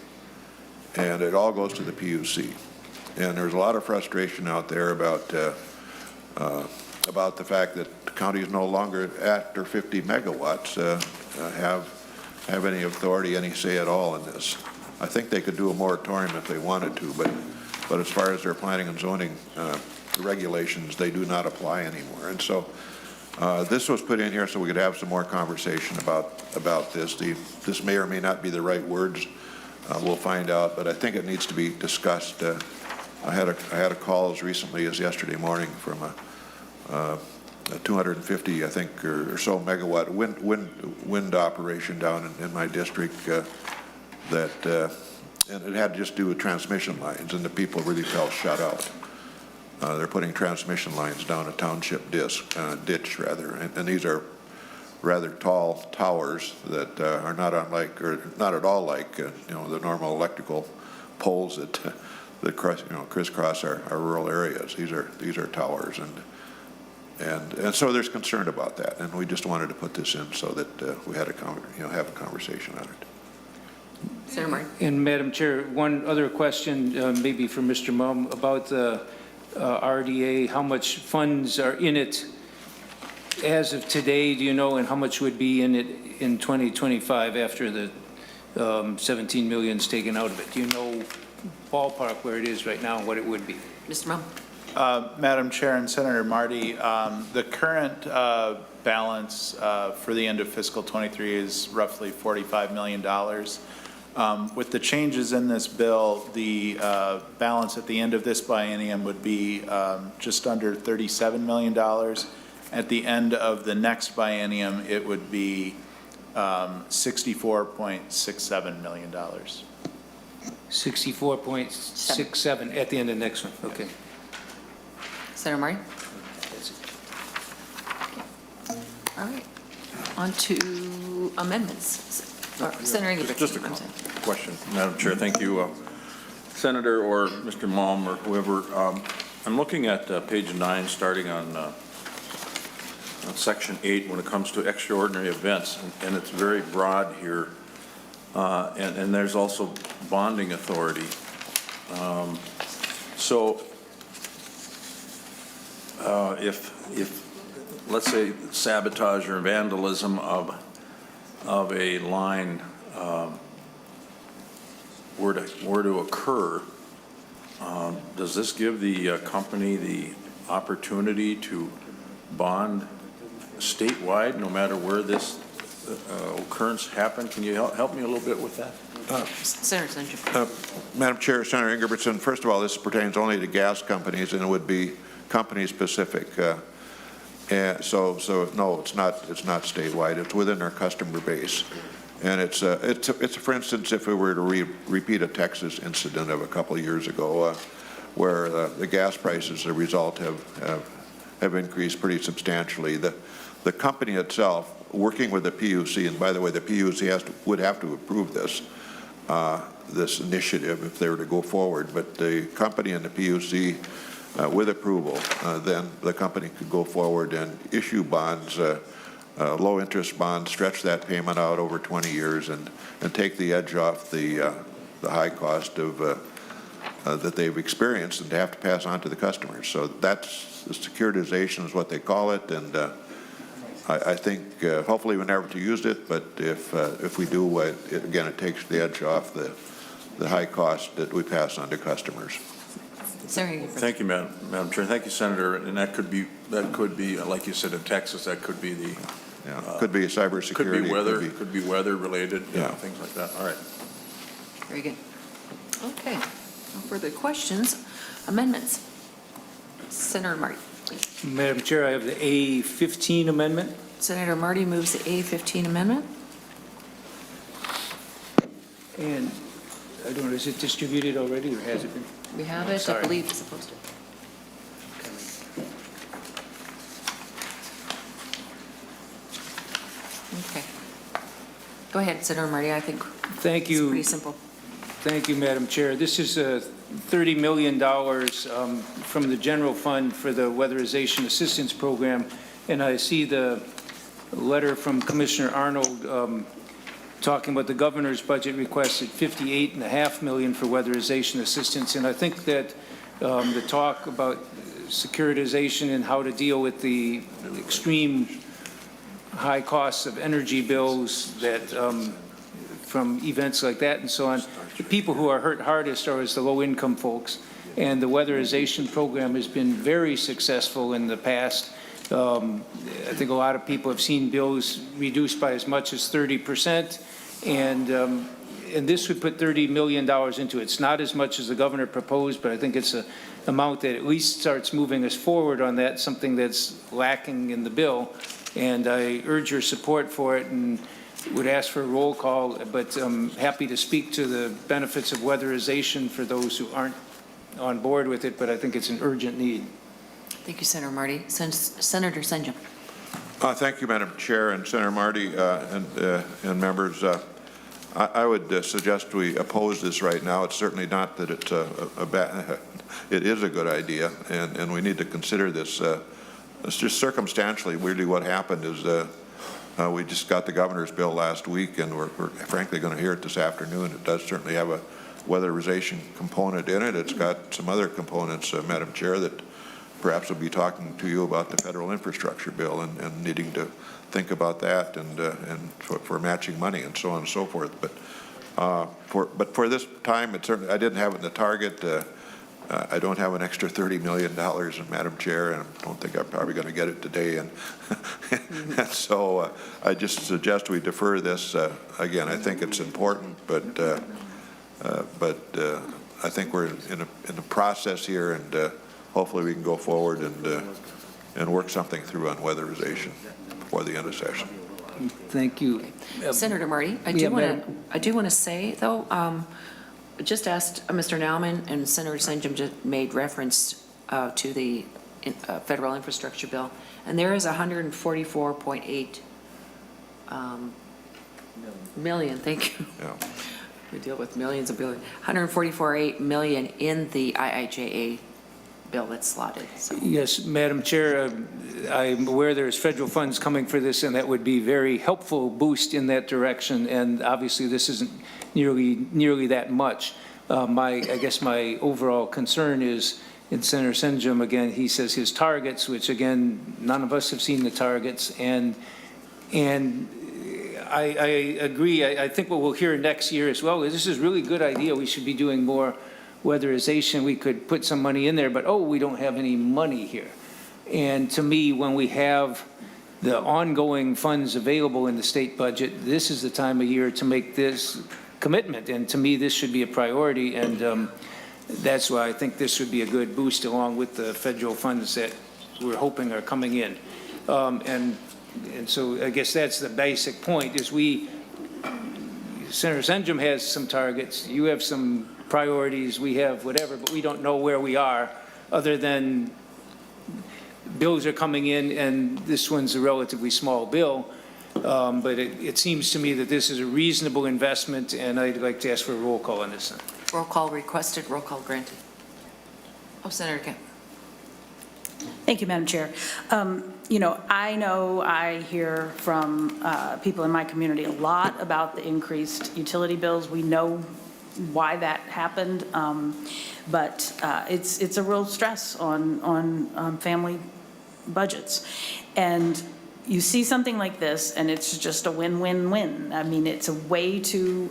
and it all goes to the PUC. And there's a lot of frustration out there about the fact that counties no longer, after 50 megawatts, have any authority, any say at all in this. I think they could do a moratorium if they wanted to, but as far as their planning and zoning regulations, they do not apply anymore. And so this was put in here so we could have some more conversation about this. This may or may not be the right words. We'll find out, but I think it needs to be discussed. I had a call as recently as yesterday morning from a 250, I think, or so megawatt wind operation down in my district and it had to just do with transmission lines, and the people really felt shut out. They're putting transmission lines down a township ditch, and these are rather tall towers that are not unlike, or not at all like, the normal electrical poles that crisscross our rural areas. These are towers, and so there's concern about that, and we just wanted to put this in so that we had have a conversation on it. Senator Marty. And Madam Chair, one other question, maybe for Mr. Mumm, about the RDA. How much funds are in it as of today, do you know, and how much would be in it in 2025 after the 17 million is taken out of it? Do you know ballpark where it is right now and what it would be? Mr. Mumm. Madam Chair and Senator Marty, the current balance for the end of fiscal 23 is roughly $45 million. With the changes in this bill, the balance at the end of this biennium would be just under $37 million. At the end of the next biennium, it would be $64.67 million. 64.67 at the end of the next one, okay. Senator Marty? All right, on to amendments. Or Senator Engelbrecht. Just a question, Madam Chair. Thank you, Senator or Mr. Malm or whoever. I'm looking at page 9, starting on section 8, when it comes to extraordinary events, and it's very broad here. And there's also bonding authority. So if let's say sabotage or vandalism of a line were to occur, does this give the company the opportunity to bond statewide, no matter where this occurrence happened? Can you help me a little bit with that? Senator Senjem. Madam Chair, Senator Ingebrigtsen, first of all, this pertains only to gas companies, and it would be company-specific. And so no, it's not statewide. It's within our customer base, and it's for instance, if we were to repeat a Texas incident of a couple of years ago, where the gas prices, as a result, have increased pretty substantially. The company itself, working with the PUC, and by the way, the PUC would have to approve this initiative if they were to go forward. But the company and the PUC, with approval, then the company could go forward and issue bonds, low-interest bonds, stretch that payment out over 20 years, and take the edge off the high cost of that they've experienced and to have to pass on to the customers. So that's the securitization is what they call it, and I think hopefully we never to use it, but if we do, again, it takes the edge off the high cost that we pass on to customers. Thank you, Madam Chair. Thank you, Senator. And that could be like you said in Texas. That could be the could be cybersecurity. Could be weather related. Things like that. All right. Very good. Okay. No further questions. Amendments. Senator Marty, please. Madam Chair, I have the A15 amendment. Senator Marty moves the A15 amendment. And I don't know, is it distributed already or has it been? We have it, Sorry. I believe it's supposed to. Okay. Go ahead, Senator Marty. I think Thank you. It's pretty simple. Thank you, Madam Chair. This is $30 million from the general fund for the Weatherization Assistance Program, and I see the letter from Commissioner Arnold talking about the governor's budget request at $58.5 million for weatherization assistance, and I think that the talk about securitization and how to deal with the extreme high costs of energy bills that from events like that and so on, the people who are hurt hardest are the low-income folks, and the weatherization program has been very successful in the past. I think a lot of people have seen bills reduced by as much as 30%, and this would put $30 million into it. It's not as much as the governor proposed, but I think it's an amount that at least starts moving us forward on that, something that's lacking in the bill, and I urge your support for it and would ask for a roll call, but I'm happy to speak to the benefits of weatherization for those who aren't on board with it, but I think it's an urgent need. Thank you, Senator Marty. Senator Senjem. Thank you, Madam Chair, and Senator Marty and members. I would suggest we oppose this right now. It's certainly not that it's a bad, it is a good idea, and we need to consider this. It's just circumstantially, weirdly, what happened is we just got the governor's bill last week, and we're frankly going to hear it this afternoon. It does certainly have a weatherization component in it. It's got some other components, Madam Chair, that perhaps we'll be talking to you about the federal infrastructure bill and needing to think about that and for matching money and so on and so forth. But for this time, it certainly I didn't have it in the target. I don't have an extra $30 million, Madam Chair, and I don't think I'm probably going to get it today. And, and so I just suggest we defer this. Again, I think it's important, but I think we're in a process here, and hopefully we can go forward and work something through on weatherization before the end of session. Thank you. Senator Marty, I Yeah, do want to say, though, just asked Mr. Nauman, and Senator Senjem just made reference to the federal infrastructure bill, and there is 144.8 million, thank you. Yeah. We deal with millions of billions. 144.8 million in the IIJA bill that's slotted. So. Yes, Madam Chair, I'm aware there's federal funds coming for this, and that would be very helpful boost in that direction. And obviously, this isn't nearly that much. I guess my overall concern is, in Senator Senjem, again, he says his targets, which again, none of us have seen the targets, and I agree. I think what we'll hear next year as well is this is a really good idea. We should be doing more weatherization. We could put some money in there, but we don't have any money here. And to me, when we have the ongoing funds available in the state budget, this is the time of year to make this commitment. And to me, this should be a priority. And that's why I think this would be a good boost along with the federal funds that we're hoping are coming in. And so I guess that's the basic point is Senator Senjem has some targets. You have some priorities. We have whatever, but we don't know where we are other than bills are coming in, and this one's a relatively small bill. But it seems to me that this is a reasonable investment, and I'd like to ask for a roll call on this. Roll call requested, roll call granted. Senator Kemp. Thank you, Madam Chair. I hear from people in my community a lot about the increased utility bills. We know why that happened, but it's a real stress on family budgets. And you see something like this, and it's just a win-win-win. I mean, it's a way to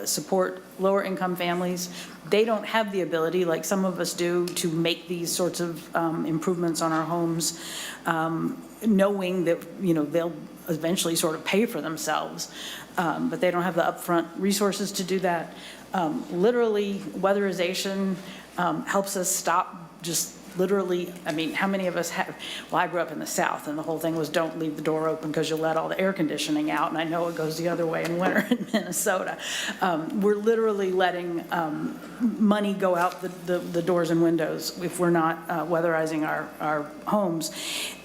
support lower-income families. They don't have the ability, like some of us do, to make these sorts of improvements on our homes, knowing that, they'll eventually sort of pay for themselves, but they don't have the upfront resources to do that. Literally, weatherization helps us stop just literally, I mean, how many of us have, well, I grew up in the South, and the whole thing was don't leave the door open because you'll let all the air conditioning out, and I know it goes the other way in winter in Minnesota. We're literally letting money go out the doors and windows if we're not weatherizing our homes.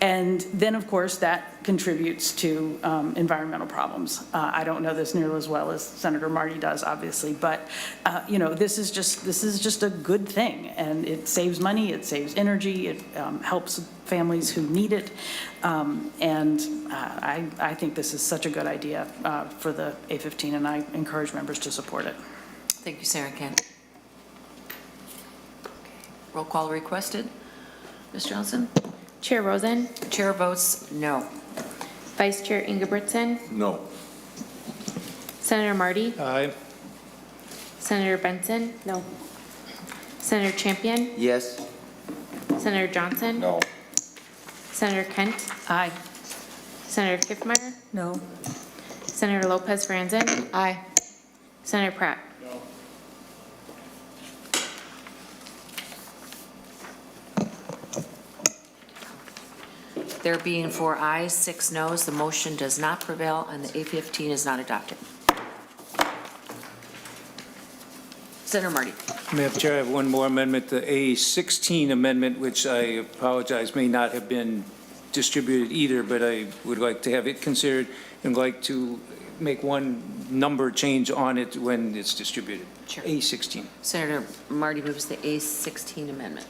And then, of course, that contributes to environmental problems. I don't know this nearly as well as Senator Marty does, obviously, but this is just a good thing, and it saves money, it saves energy, it helps families who need it, and I think this is such a good idea for the A15, and I encourage members to support it. Thank you, Senator Kent. Roll call requested. Ms. Johnson? Chair Rosen, Chair votes no. Vice Chair Ingebrigtsen, No. Senator Marty, Aye. Senator Benson, No. Senator Champion, Yes. Senator Johnson, No. Senator Kent, Aye. Senator Kiffmeyer, No. Senator Lopez Franzen, Aye. Senator Pratt. There being 4 ayes, 6 noes, the motion does not prevail, and the A15 is not adopted. Senator Marty. Madam Chair, I have one more amendment, the A16 amendment, which I apologize may not have been distributed either, but I would like to have it considered and like to make one number change on it when it's distributed. Sure. A16. Senator Marty moves the A16 amendment.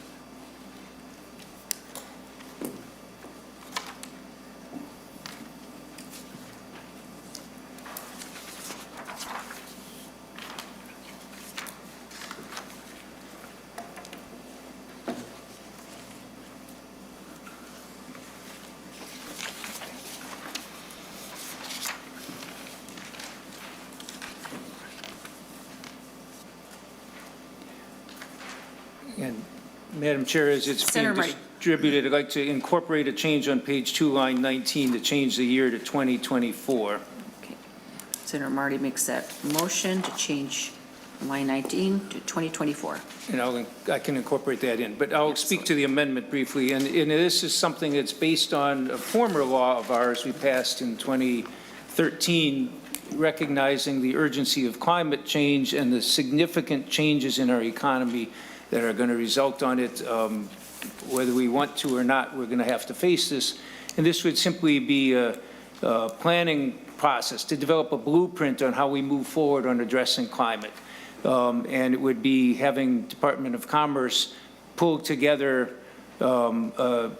And Madam Chair, as it's being Senator Marty. distributed, I'd like to incorporate a change on page 2, line 19, to change the year to 2024. Okay. Senator Marty makes that motion to change line 19 to 2024. And I can incorporate that in. But I'll speak to the amendment briefly. And this is something that's based on a former law of ours we passed in 2013, recognizing the urgency of climate change and the significant changes in our economy that are going to result on it. Whether we want to or not, we're going to have to face this. And this would simply be a planning process to develop a blueprint on how we move forward on addressing climate. And it would be having Department of Commerce pull together a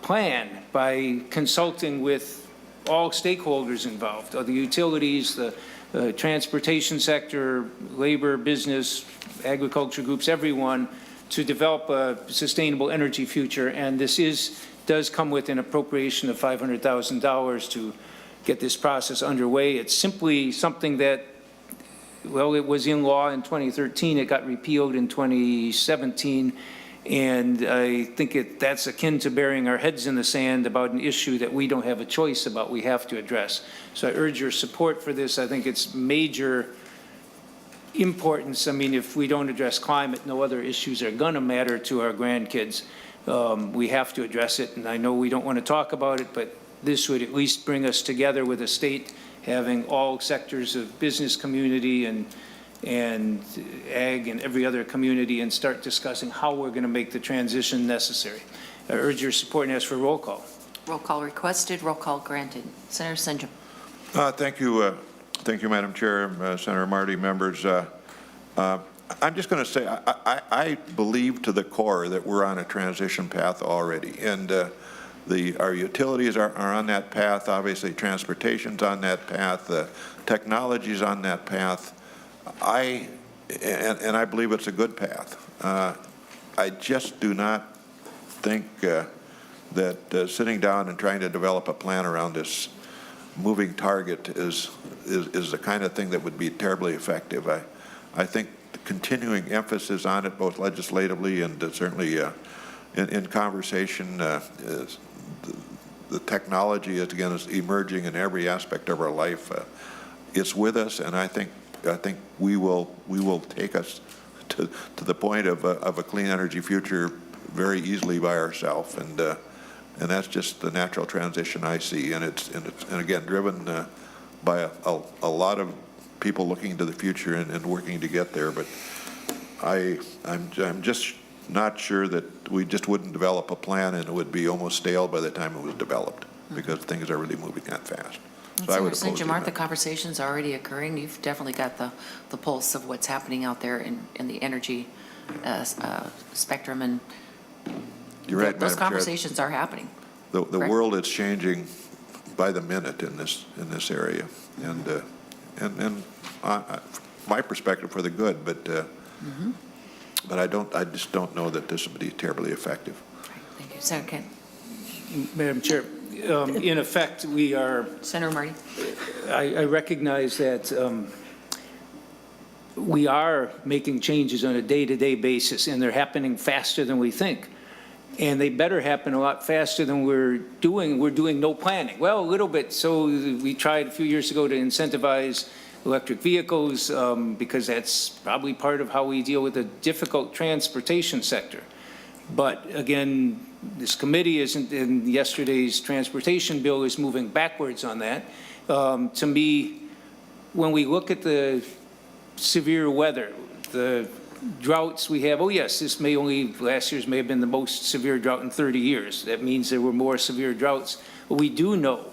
plan by consulting with all stakeholders involved, the utilities, the transportation sector, labor, business, agriculture groups, everyone, to develop a sustainable energy future. And this does come with an appropriation of $500,000 to get this process underway. It's simply something that, well, it was in law in 2013. It got repealed in 2017. And I think that's akin to burying our heads in the sand about an issue that we don't have a choice about, we have to address. So I urge your support for this. I think it's major importance. I mean, if we don't address climate, no other issues are going to matter to our grandkids. We have to address it. And I know we don't want to talk about it, but this would at least bring us together with a state having all sectors of business community and ag and every other community, and start discussing how we're going to make the transition necessary. I urge your support and ask for roll call. Roll call requested, roll call granted. Senator Senjem. Thank you. Thank you, Madam Chair, Senator Marty, members. I'm just going to say I believe to the core that we're on a transition path already. And our utilities are on that path. Obviously, transportation's on that path. Technology's on that path. And I believe it's a good path. I just do not think that sitting down and trying to develop a plan around this moving target is the kind of thing that would be terribly effective. I think the continuing emphasis on it, both legislatively and certainly in conversation, the technology is emerging in every aspect of our life. It's with us, and I think we will take us to the point of a clean energy future very easily by ourselves, and that's just the natural transition I see, and it's again driven by a lot of people looking to the future and working to get there. But I'm just not sure that we just wouldn't develop a plan and it would be almost stale by the time it was developed, because things are really moving that fast. So I would oppose Senjem, aren't the that. conversations already occurring? You've definitely got the pulse of what's happening out there in the energy spectrum, and You're right, those Madam Chair. conversations are happening. The correct? world is changing by the minute in this area, and my perspective for the good, but I just don't know that this would be terribly effective. Thank you. Senator Kent. Madam Chair, in effect, we are, Senator Marty. I recognize that we are making changes on a day-to-day basis, and they're happening faster than we think. And they better happen a lot faster than we're doing. We're doing no planning. Well, a little bit. So we tried a few years ago to incentivize electric vehicles because that's probably part of how we deal with a difficult transportation sector. But again, this committee isn't, and yesterday's transportation bill is moving backwards on that. To me, when we look at the severe weather, the droughts we have, oh yes, last year's may have been the most severe drought in 30 years. That means there were more severe droughts. What we do know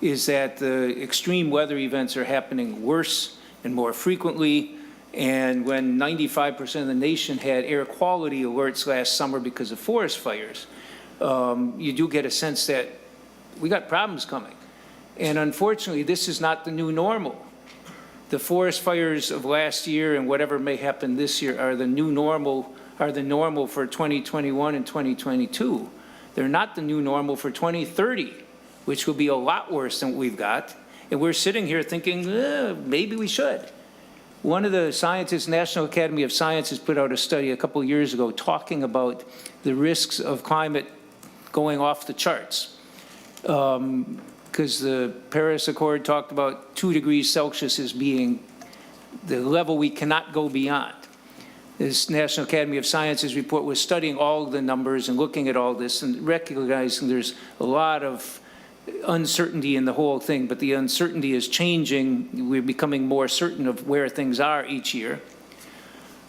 is that the extreme weather events are happening worse and more frequently. And when 95% of the nation had air quality alerts last summer because of forest fires, you do get a sense that we got problems coming. And unfortunately, this is not the new normal. The forest fires of last year and whatever may happen this year are the new normal, are the normal for 2021 and 2022. They're not the new normal for 2030, which will be a lot worse than what we've got. And we're sitting here thinking, maybe we should. One of the scientists, National Academy of Sciences, put out a study a couple of years ago talking about the risks of climate going off the charts. Because the Paris Accord talked about 2 degrees Celsius as being the level we cannot go beyond. This National Academy of Sciences report was studying all the numbers and looking at all this and recognizing there's a lot of uncertainty in the whole thing, but the uncertainty is changing. We're becoming more certain of where things are each year.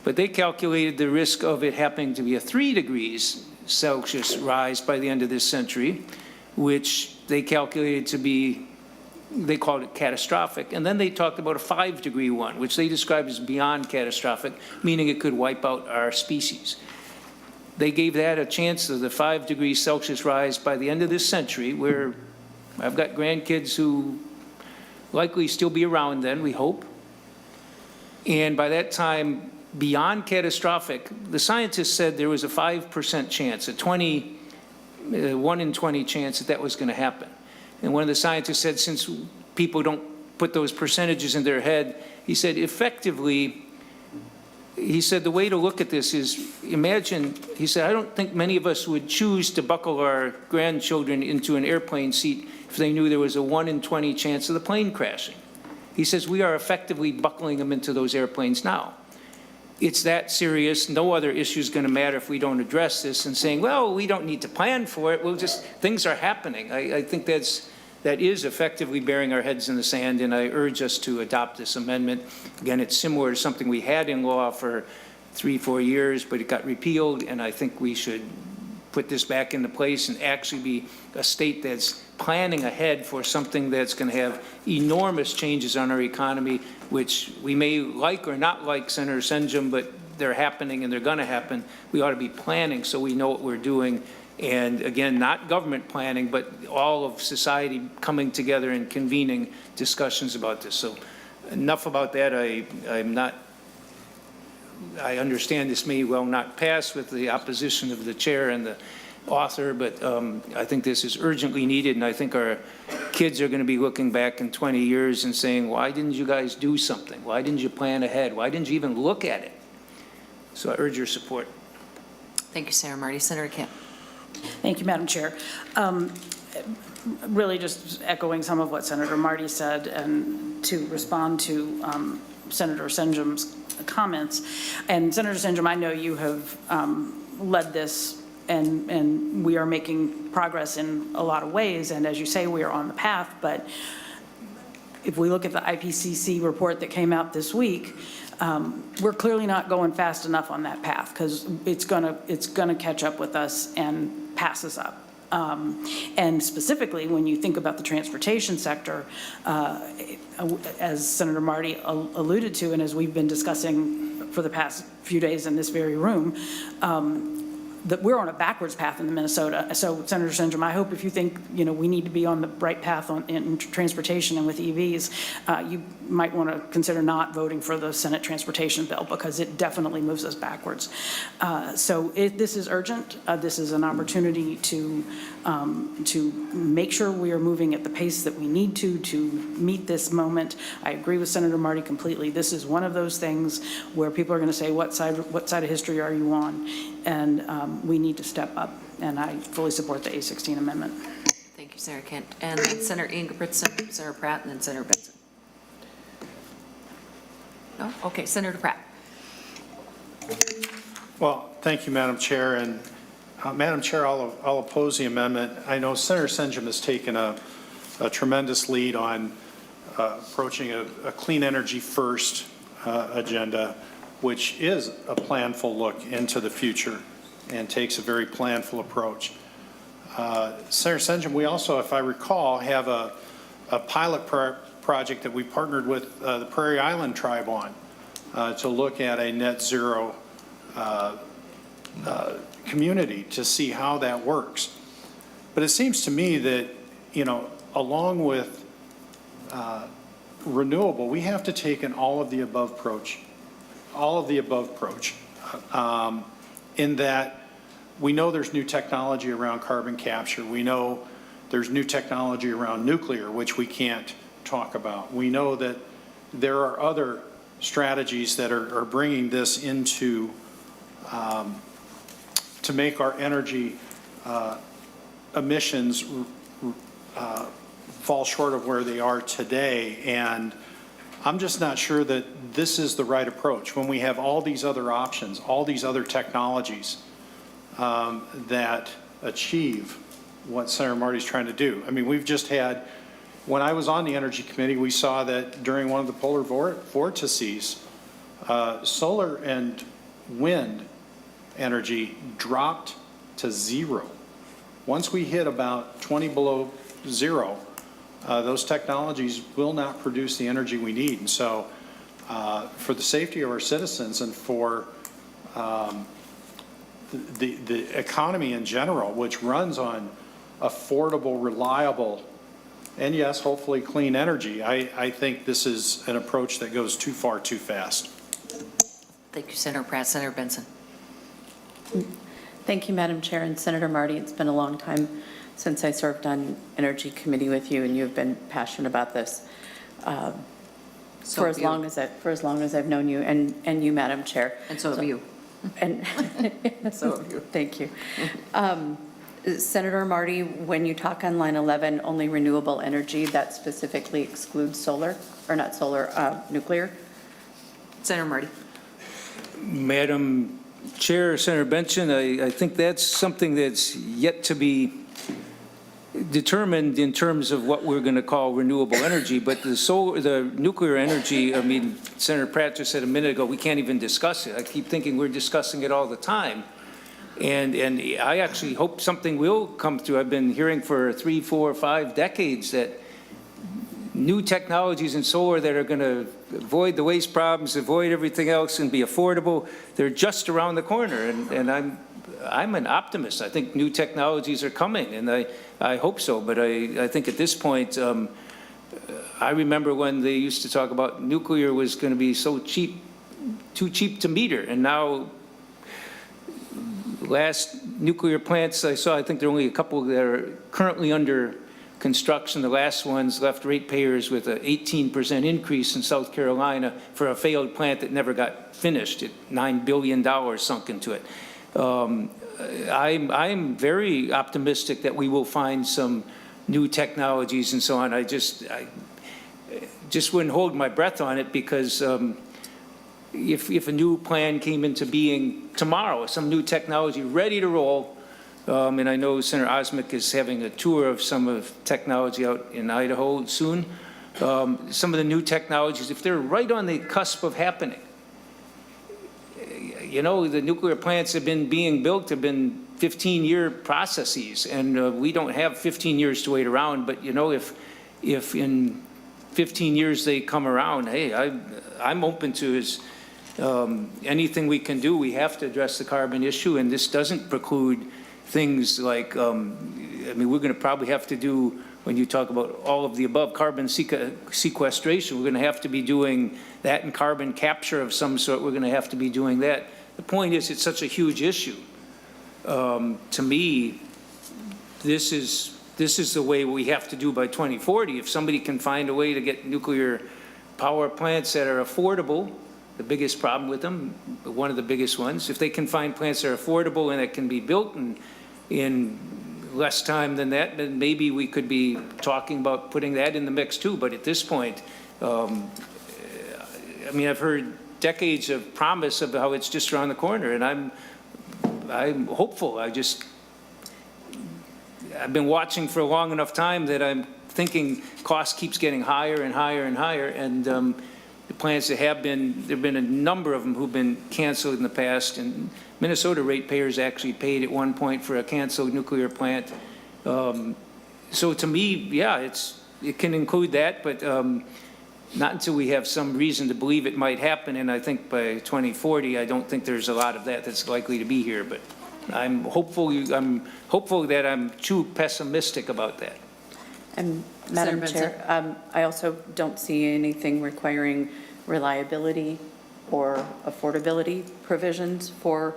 But they calculated the risk of it happening to be a 3 degrees Celsius rise by the end of this century, which they calculated to be, they called it catastrophic. And then they talked about a 5-degree one, which they described as beyond catastrophic, meaning it could wipe out our species. They gave that a chance of the 5 degrees Celsius rise by the end of this century, where I've got grandkids who likely still be around then, we hope. And by that time, beyond catastrophic, the scientists said there was a 5% chance, a 1 in 20 chance that was going to happen. And one of the scientists said, since people don't put those percentages in their head, he said, effectively, he said, the way to look at this is, imagine, he said, I don't think many of us would choose to buckle our grandchildren into an airplane seat if they knew there was a 1 in 20 chance of the plane crashing. He says, we are effectively buckling them into those airplanes now. It's that serious. No other issue is going to matter if we don't address this, and saying, well, we don't need to plan for it. We'll just, things are happening. I think that is effectively burying our heads in the sand, and I urge us to adopt this amendment. Again, it's similar to something we had in law for 3-4 years, but it got repealed, and I think we should put this back into place and actually be a state that's planning ahead for something that's going to have enormous changes on our economy, which we may like or not like, Senator Senjem, but they're happening and they're going to happen. We ought to be planning so we know what we're doing. And again, not government planning, but all of society coming together and convening discussions about this. So enough about that. I understand this may well not pass with the opposition of the chair and the author, but I think this is urgently needed, and I think our kids are going to be looking back in 20 years and saying, why didn't you guys do something? Why didn't you plan ahead? Why didn't you even look at it? So I urge your support. Thank you, Senator Marty. Senator Kemp. Thank you, Madam Chair. Really just echoing some of what Senator Marty said, and to respond to Senator Senjum's comments. And Senator Senjem, I know you have led this, and we are making progress in a lot of ways. And as you say, we are on the path. But if we look at the IPCC report that came out this week, we're clearly not going fast enough on that path, because it's gonna catch up with us and pass us up. And specifically, when you think about the transportation sector, as Senator Marty alluded to, and as we've been discussing for the past few days in this very room, that we're on a backwards path in Minnesota. So Senator Senjem, I hope if you think, we need to be on the right path in transportation and with EVs, you might want to consider not voting for the Senate transportation bill, because it definitely moves us backwards. So this is urgent. This is an opportunity to make sure we are moving at the pace that we need to meet this moment. I agree with Senator Marty completely. This is one of those things where people are going to say, what side of history are you on? And we need to step up, and I fully support the A16 amendment. Thank you, Senator Kent. And then Senator Ingebrigtsen, Senator Pratt, and then Senator Benson. No? Okay, Senator Pratt. Well, thank you, Madam Chair. And Madam Chair, I'll oppose the amendment. I know Senator Senjem has taken a tremendous lead on approaching a clean energy first agenda, which is a planful look into the future and takes a very planful approach. Senator Senjem, we also, if I recall, have a pilot project that we partnered with the Prairie Island Tribe on to look at a net zero community to see how that works. But it seems to me that, along with renewable, we have to take an all of the above approach. In that we know there's new technology around carbon capture. We know there's new technology around nuclear, which we can't talk about. We know that there are other strategies that are bringing this into, to make our energy emissions fall short of where they are today. And I'm just not sure that this is the right approach when we have all these other options, all these other technologies that achieve what Senator Marty's trying to do. I mean, we've just had, when I was on the Energy Committee, we saw that during one of the polar vortices, solar and wind energy dropped to zero. Once we hit about 20 below zero, those technologies will not produce the energy we need. And so for the safety of our citizens and for the economy in general, which runs on affordable, reliable, and yes, hopefully clean energy, I think this is an approach that goes too far, too fast. Thank you, Senator Pratt. Senator Benson. Thank you, Madam Chair, and Senator Marty. It's been a long time since I served on Energy Committee with you, and you've been passionate about this for as long as I've known you, and you, Madam Chair. And so have you. And So have you. Thank you. Senator Marty, when you talk on line 11, only renewable energy, that specifically excludes solar, or not solar, nuclear? Senator Marty. Madam Chair, Senator Benson, I think that's something that's yet to be determined in terms of what we're going to call renewable energy. But the nuclear energy, I mean, Senator Pratt just said a minute ago, we can't even discuss it. I keep thinking we're discussing it all the time. And I actually hope something will come through. I've been hearing for 3, 4, 5 decades that new technologies in solar that are going to avoid the waste problems, avoid everything else, and be affordable, they're just around the corner. And I'm an optimist. I think new technologies are coming, and I hope so. But I think at this point, I remember when they used to talk about nuclear was going to be so cheap, too cheap to meter, and now last nuclear plants I saw, I think there are only a couple that are currently under construction. The last ones left ratepayers with an 18% increase in South Carolina for a failed plant that never got finished. $9 billion sunk into it. I'm very optimistic that we will find some new technologies and so on. I just wouldn't hold my breath on it, because if a new plan came into being tomorrow, some new technology ready to roll, and I know Senator Osmick is having a tour of some of technology out in Idaho soon. Some of the new technologies, if they're right on the cusp of happening, you know, the nuclear plants have been being built, have been 15-year processes, and we don't have 15 years to wait around. But, you know, if in 15 years they come around, hey, I'm open to anything we can do. We have to address the carbon issue, and this doesn't preclude things like, I mean, we're going to probably have to do, when you talk about all of the above, carbon sequestration, we're going to have to be doing that, and carbon capture of some sort, we're going to have to be doing that. The point is, it's such a huge issue. To me, this is the way we have to do by 2040. If somebody can find a way to get nuclear power plants that are affordable, the biggest problem with them, one of the biggest ones, if they can find plants that are affordable and that can be built in less time than that, then maybe we could be talking about putting that in the mix too. But at this point, I mean, I've heard decades of promise of how it's just around the corner, and I'm hopeful. I've been watching for a long enough time that I'm thinking cost keeps getting higher and higher and higher, and the plants that have been, there have been a number of them who've been canceled in the past, and Minnesota ratepayers actually paid at one point for a canceled nuclear plant. So to me, yeah, it can include that, but not until we have some reason to believe it might happen. And I think by 2040, I don't think there's a lot of that that's likely to be here. But I'm hopeful that I'm too pessimistic about that. And Madam Chair, I also don't see anything requiring reliability or affordability provisions for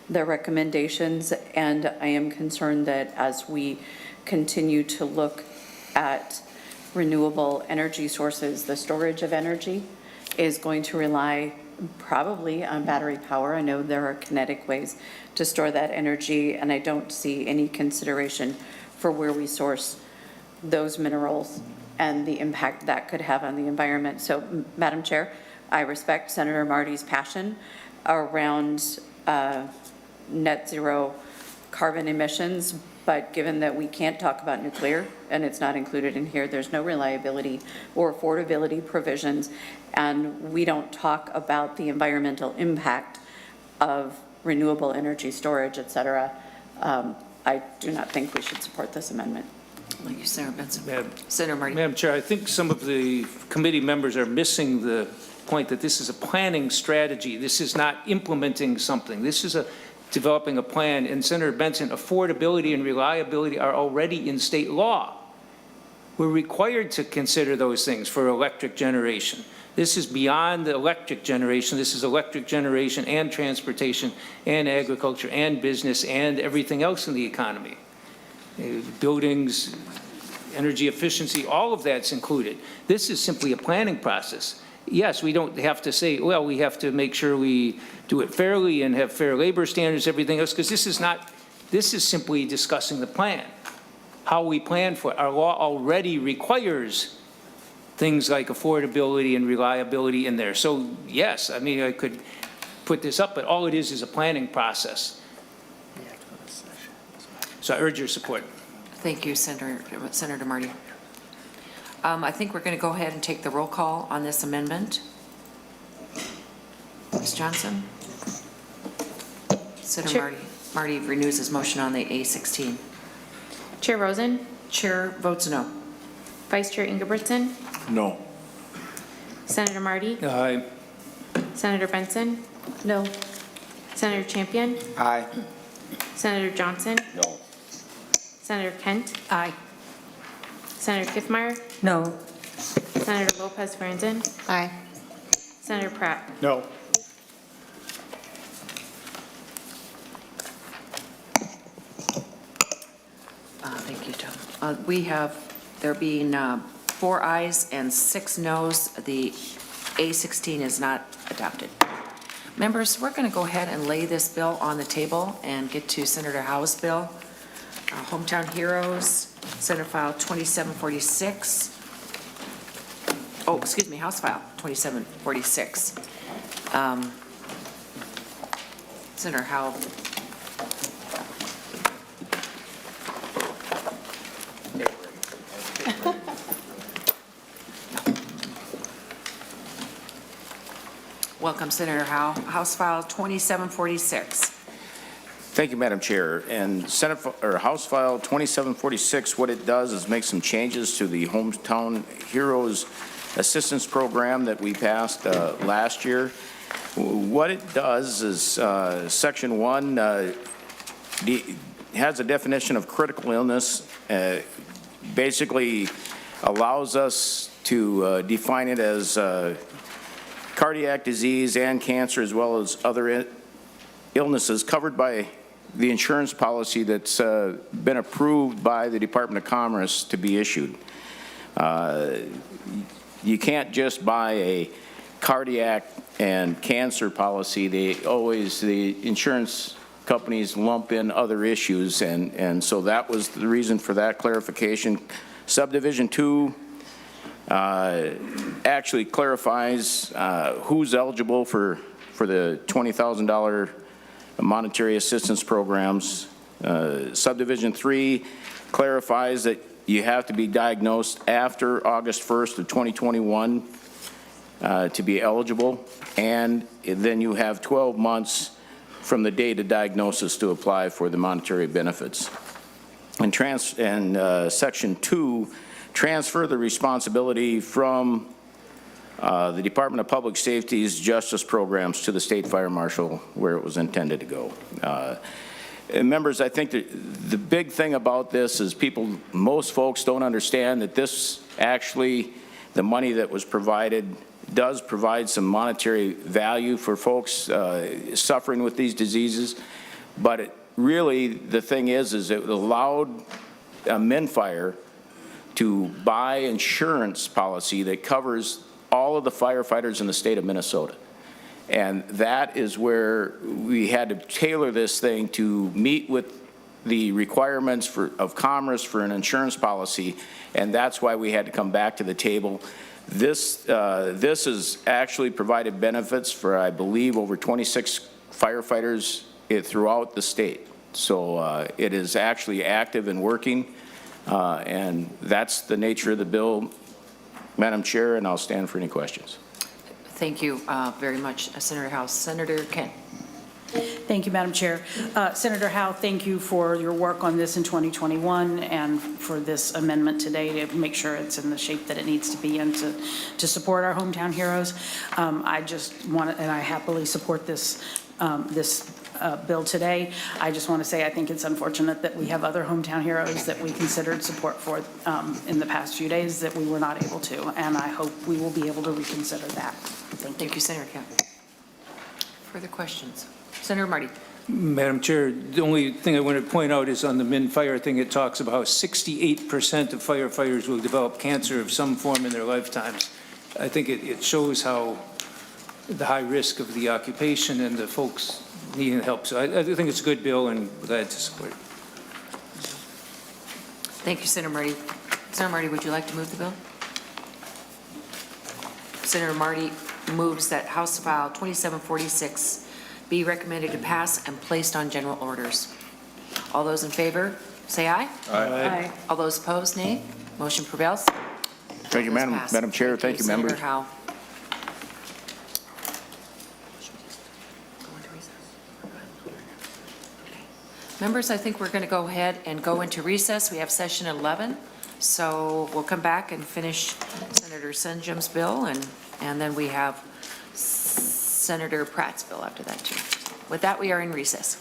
the recommendations. And I am concerned that as we continue to look at renewable energy sources, the storage of energy, is going to rely probably on battery power. I know there are kinetic ways to store that energy, and I don't see any consideration for where we source those minerals and the impact that could have on the environment. So, Madam Chair, I respect Senator Marty's passion around net zero carbon emissions, but given that we can't talk about nuclear and it's not included in here, there's no reliability or affordability provisions, and we don't talk about the environmental impact of renewable energy storage, et cetera, I do not think we should support this amendment. Thank you, Senator Benson. Madam- Senator Marty. Madam Chair, I think some of the committee members are missing the point that this is a planning strategy. This is not implementing something. This is developing a plan. And Senator Benson, affordability and reliability are already in state law. We're required to consider those things for electric generation. This is beyond the electric generation. This is electric generation and transportation and agriculture and business and everything else in the economy. Buildings, energy efficiency, all of that's included. This is simply a planning process. Yes, we don't have to say, well, we have to make sure we do it fairly and have fair labor standards, everything else, because this is simply discussing the plan, how we plan for it. Our law already requires things like affordability and reliability in there. So yes, I mean, I could put this up, but all it is a planning process. So I urge your support. Thank you, Senator Marty. I think we're going to go ahead and take the roll call on this amendment. Ms. Johnson? Senator Marty renews his motion on the A16. Chair Rosen, Chair votes no. Vice Chair Ingebrigtsen, No. Senator Marty, Aye. Senator Benson, No. Senator Champion, Aye. Senator Johnson, No. Senator Kent, Aye. Senator Kiffmeyer, No. Senator Lopez Franzen, Aye. Senator Pratt. No. Thank you, Tom. We have, there being 4 ayes and 6 noes, the A16 is not adopted. Members, we're going to go ahead and lay this bill on the table and get to Senator Howe's bill. Hometown Heroes, Senate File 2746. Oh, excuse me, House File 2746. Senator Howe. Welcome, Senator Howe. House File 2746. Thank you, Madam Chair. And House File 2746, what it does is make some changes to the Hometown Heroes Assistance Program that we passed last year. What it does is Section 1 has a definition of critical illness, basically allows us to define it as cardiac disease and cancer, as well as other illnesses covered by the insurance policy that's been approved by the Department of Commerce to be issued. You can't just buy a cardiac and cancer policy. The insurance companies lump in other issues, and so that was the reason for that clarification. Subdivision 2 actually clarifies who's eligible for the $20,000 monetary assistance programs. Subdivision 3 clarifies that you have to be diagnosed after August 1st of 2021 to be eligible, and then you have 12 months from the date of diagnosis to apply for the monetary benefits. And Section 2 transfer the responsibility from the Department of Public Safety's justice programs to the State Fire Marshal, where it was intended to go. And members, I think that the big thing about this is most folks don't understand that this actually, the money that was provided does provide some monetary value for folks suffering with these diseases. But really, the thing is it allowed MnFire to buy insurance policy that covers all of the firefighters in the state of Minnesota. And that is where we had to tailor this thing to meet with the requirements of Commerce for an insurance policy, and that's why we had to come back to the table. This has actually provided benefits for, I believe, over 26 firefighters throughout the state. So it is actually active and working, and that's the nature of the bill, Madam Chair, and I'll stand for any questions. Thank you very much, Senator Howe. Senator Kent. Thank you, Madam Chair. Senator Howe, thank you for your work on this in 2021 and for this amendment today to make sure it's in the shape that it needs to be in to support our hometown heroes. I just want to, and I happily support this bill today. I just want to say I think it's unfortunate that we have other hometown heroes that we considered support for in the past few days that we were not able to, and I hope we will be able to reconsider that. Thank you. Thank you, Senator Kent. Further questions? Senator Marty. Madam Chair, the only thing I want to point out is on the Min Fire thing, it talks about how 68% of firefighters will develop cancer of some form in their lifetimes. I think it shows how the high risk of the occupation and the folks needing help. So I think it's a good bill and glad to support it. Thank you, Senator Marty. Senator Marty, would you like to move the bill? Senator Marty moves that House File 2746 be recommended to pass and placed on general orders. All those in favor, say aye. Aye. All those opposed, nay. Motion prevails. Thank you, Madam Chair. Thank you, members. Senator Howe. Members, I think we're going to go ahead and go into recess. We have session 11, so we'll come back and finish Senator Senjem's bill, and then we have Senator Pratt's bill after that, too. With that, we are in recess.